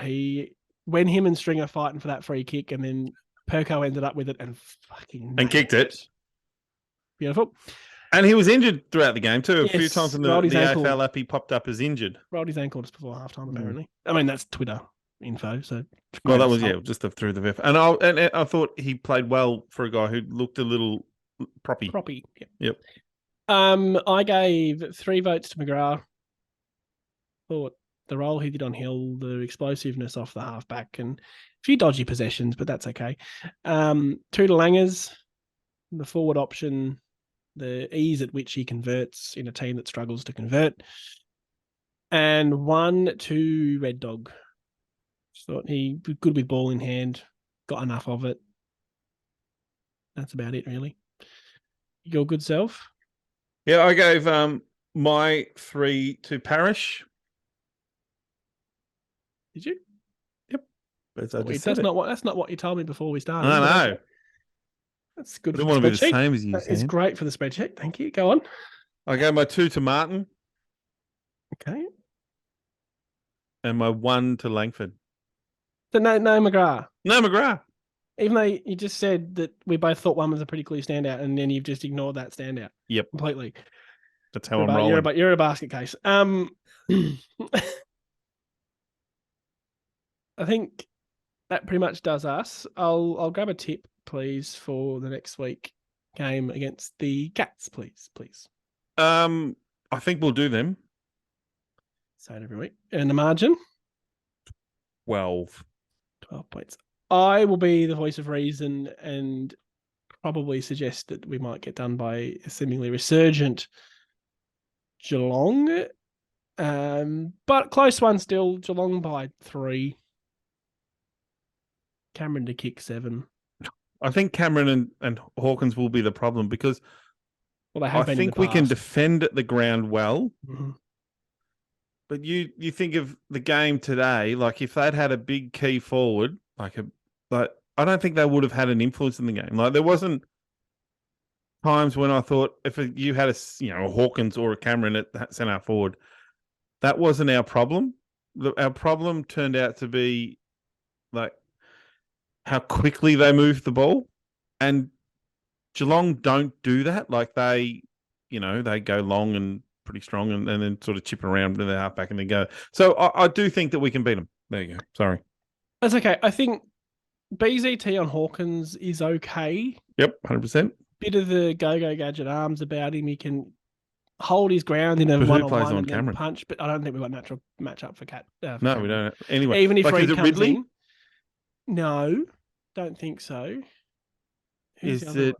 when him and Stringer fighting for that free kick, and then Perko ended up with it and fucking kicked it. Beautiful. And he was injured throughout the game too. Yes, A few times in the AFL app, he popped up as injured. Rolled his ankle just before halftime, apparently. I mean, that's Twitter info. So, well, that was just through the VF. And I thought he played well for a guy who looked a little proppy. Yep. I gave 3 votes to McGrath. Thought the role he did on Hill, the explosiveness off the halfback, and a few dodgy possessions, but that's okay. 2 to Langers, the forward option, the ease at which he converts in a team that struggles to convert, and 1 to Red Dog. Just thought he was good with ball in hand, got enough of it. That's about it, really. Your good self? Yeah, I gave my 3 to Parrish. Did you? Yep. That's not what you told me before we started. I know. That's good. I don't want to be the same as you. It's great for the spreadsheet. Thank you. Go on. I gave my 2 to Martin. Okay. And my 1 to Langford. So no McGrath. No McGrath. Even though you just said that we both thought one was a pretty clear standout, and then you've just ignored that standout. Yep. Completely. That's how I'm rolling. You're a basket case. I think that pretty much does us. I'll grab a tip, please, for the next week game against the Cats, please. I think we'll do them. Say it every week. And the margin? 12 points. I will be the voice of reason and probably suggest that we might get done by a seemingly resurgent Geelong. But close one still. Geelong by 3. Cameron to kick 7. I think Cameron and Hawkins will be the problem because I think we can defend at the ground well. Mm-hmm. But you think of the game today, like if they'd had a big key forward, I don't think they would have had an influence in the game. Like there wasn't times when I thought if you had a Hawkins or a Cameron at centre forward, that wasn't our problem. Our problem turned out to be like how quickly they move the ball, and Geelong don't do that. Like they go long and pretty strong and then sort of chip around to the halfback and then go. So I do think that we can beat them. There you go. Sorry. That's okay. I think BZT on Hawkins is okay. Yep, 100%. Bit of the go-go gadget arms about him. He can hold his ground in a one-on-one and then punch, but I don't think we've got a natural matchup for Cat. No, we don't. Anyway, even if Reed is it comes Ridley? In. No, don't think so. Is it?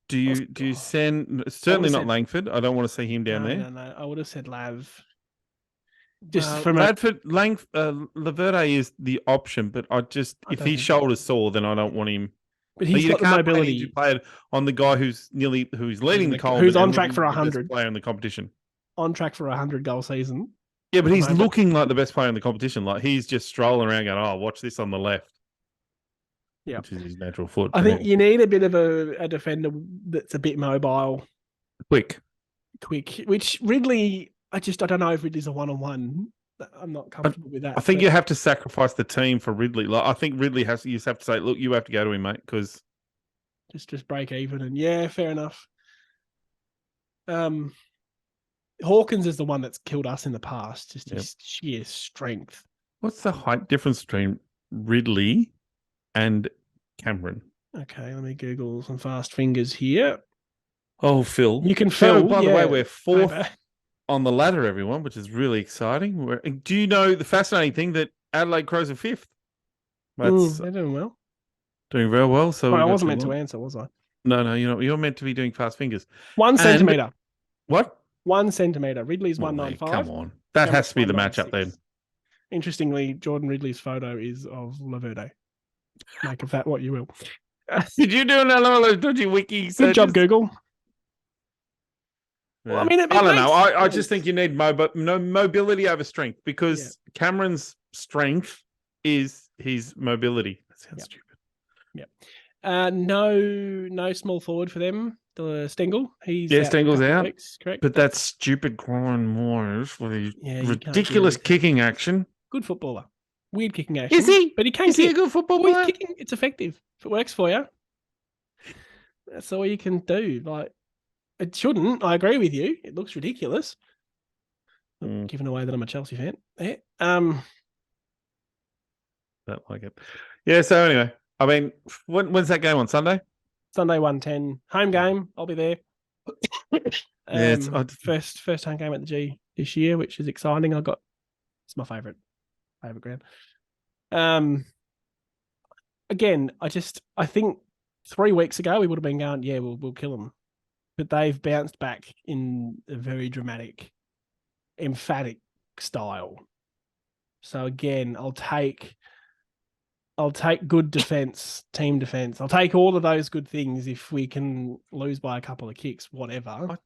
Do you send? Certainly not Langford. I don't want to see him down there. No. I would have said Lav. Laverde is the option, but if he's shoulder sore, then I don't want him. But he's got the mobility. You play it on the guy who's leading the Coleman, who's on track for 100 player in the competition. On track for 100 goal season. Yeah, but he's looking like the best player in the competition. Like he's just strolling around going, "Oh, watch this on the left." Yeah, which is his natural foot. I think you need a bit of a defender that's a bit mobile, quick. Which Ridley, I don't know if Ridley's a one-on-one. I'm not comfortable with that. I think you have to sacrifice the team for Ridley. Like I think Ridley you just have to say, look, you have to go to him, mate, because just break even. And yeah, fair enough. Hawkins is the one that's killed us in the past. Just his sheer strength. What's the height difference between Ridley and Cameron? Okay, let me Google some fast fingers here. Oh, Phil. You can Phil. By the way, we're 4th on the ladder, everyone, which is really exciting. Do you know the fascinating thing that Adelaide Crows are 5th? They're doing well. Doing very well. So I wasn't meant to answer, was I? No, you're meant to be doing fast fingers. 1 centimetre. What? 1 centimetre. Ridley's 195. Come on. That has to be the matchup then. Interestingly, Jordan Ridley's photo is of Laverde. Make of that what you will. Did you do another dodgy wiki searches? Good job, Google. Yeah. Well, I mean, I don't know. I just think you need mobility over strength because Cameron's strength is his mobility. That sounds stupid. Yeah. No small forward for them. Stengel. He's out Stengel's out. Weeks, correct? But that's stupid Colin Morris with his ridiculous kicking action. Good footballer. Weird kicking action. Is he? But he can kick. He a good football player? Kicking, it's effective. If it works for you, that's all you can do. Like, it shouldn't. I agree with you. It looks ridiculous. Giving away that I'm a Chelsea fan. Yeah. Don't like it. Yeah, so anyway, I mean, when's that game on? Sunday? Sunday 1:10. Home game. I'll be there. First home game at the G this year, which is exciting. It's my favourite ground. Again, I think 3 weeks ago we would have been going, yeah, we'll kill them. But they've bounced back in a very dramatic, emphatic style. So again, I'll take good defense, team defense. I'll take all of those good things if we can lose by a couple of kicks, whatever.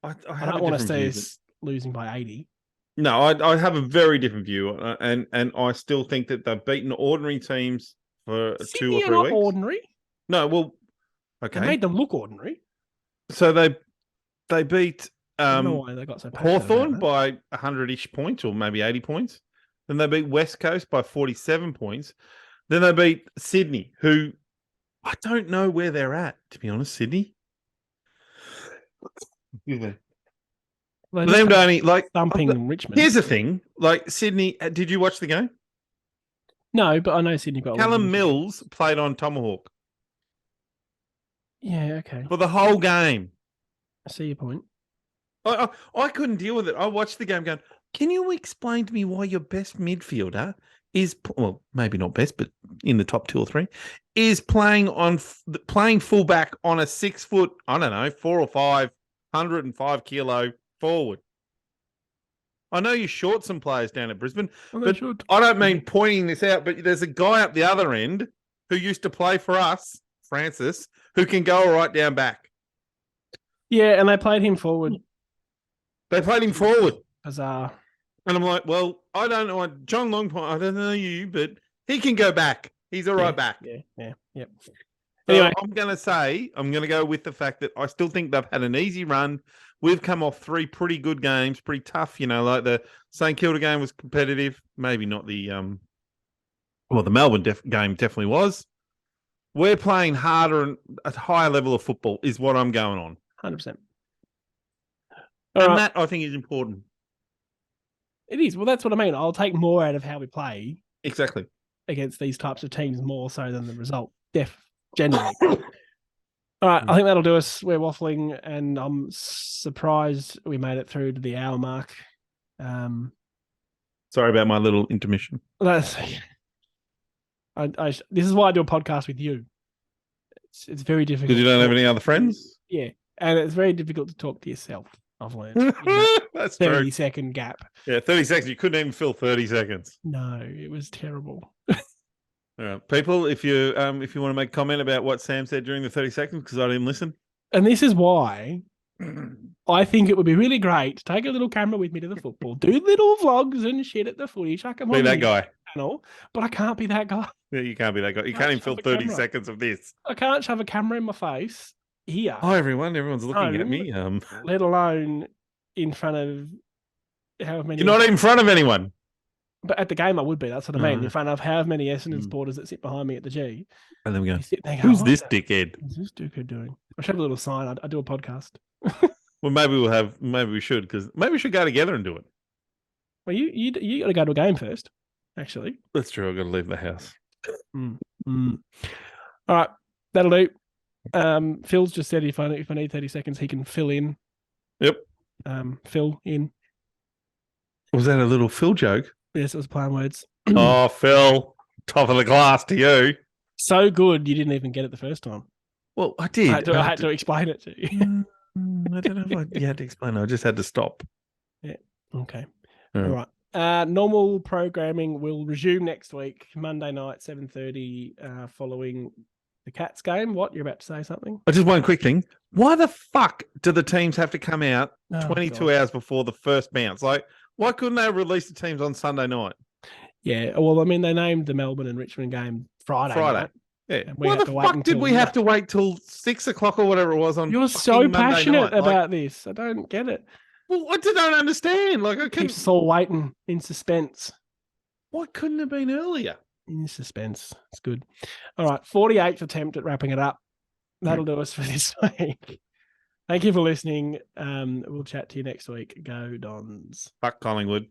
I don't want to see us losing by 80. No, I have a very different view, and I still think that they've beaten ordinary teams for Sydney 2 or 3 weeks. Ordinary? No, well, okay. They made them look ordinary. So they beat I don't know why they got so Hawthorn by 100-ish points, or maybe 80 points. Then they beat West Coast by 47 points. Then they beat Sydney, who I don't know where they're at, to be honest. Sydney. Them to only thumping Richmond. Here's the thing: Sydney. Did you watch the game? No, but I know Sydney got. Callum Mills played on Tomahawk. Yeah. Okay. For the whole game. I see your point. I couldn't deal with it. I watched the game going, can you explain to me why your best midfielder is, well, maybe not best, but in the top 2 or 3, is playing fullback on a 6 foot, I don't know, 4 or 5, 105 kilo forward. I know you short some players down at Brisbane, but I don't mean pointing this out, but there's a guy up the other end who used to play for us, Francis, who can go right down back. Yeah, and they played him forward. Bizarre. And I'm like, well, I don't know. John Longpoint, I don't know you, but he can go back. He's all right back. Yeah. Yep. Anyway, I'm going to go with the fact that I still think they've had an easy run. We've come off 3 pretty good games, pretty tough. Like the St Kilda game was competitive. Maybe not the the Melbourne game definitely was. We're playing harder and a higher level of football is what I'm going on. 100%. And that, I think, is important. It is. Well, that's what I mean. I'll take more out of how we play. Exactly. Against these types of teams more so than the result. Generally. All right. I think that'll do us. We're waffling, and I'm surprised we made it through to the hour mark. Sorry about my little intermission. This is why I do a podcast with you. It's very difficult. Because you don't have any other friends? Yeah. And it's very difficult to talk to yourself, I've learned. That's 30-second gap. Yeah, 30 seconds. You couldn't even fill 30 seconds. No, it was terrible. All right. People, if you want to make a comment about what Sam said during the 30 seconds, because I didn't listen. And this is why I think it would be really great to take a little camera with me to the football, do little vlogs and shit at the footy. Be that guy. Channel, but I can't be that guy. Yeah, you can't be that guy. You can't even fill 30 seconds of this. I can't shove a camera in my face here. Hi, everyone. Everyone's looking at me. Let alone in front of however many. You're not in front of anyone. But at the game, I would be. That's what I mean. In front of however many Essendon supporters that sit behind me at the G. And then we go, who's this dickhead? Who's this dickhead doing? I should have a little sign. I do a podcast. Well, maybe we should, because maybe we should go together and do it. Well, you got to go to a game first, actually. That's true. I've got to leave the house. All right. That'll do. Phil's just said if I need 30 seconds, he can fill in. Yep. Fill in. Was that a little Phil joke? Yes, it was playing words. Oh, Phil, top of the class to you. So good, you didn't even get it the first time. Well, I did. I had to explain it to you. I don't know if you had to explain it. I just had to stop. Yeah. Okay. All right. Normal programming will resume next week, Monday night, 7:30, following the Cats game. What? You're about to say something? Just one quick thing. Why the fuck do the teams have to come out 22 hours before the first bounce? Why couldn't they release the teams on Sunday night? Yeah, well, I mean, they named the Melbourne and Richmond game Friday. Night. Yeah. Why the fuck did we have to wait till 6 o'clock or whatever it was on? You're so passionate about this. I don't get it. Well, I don't understand. Like, it keeps us all waiting in suspense. Why couldn't it have been earlier? In suspense. It's good. All right, 48th attempt at wrapping it up. That'll do us for this week. Thank you for listening. We'll chat to you next week. Go Dons. Fuck Collingwood.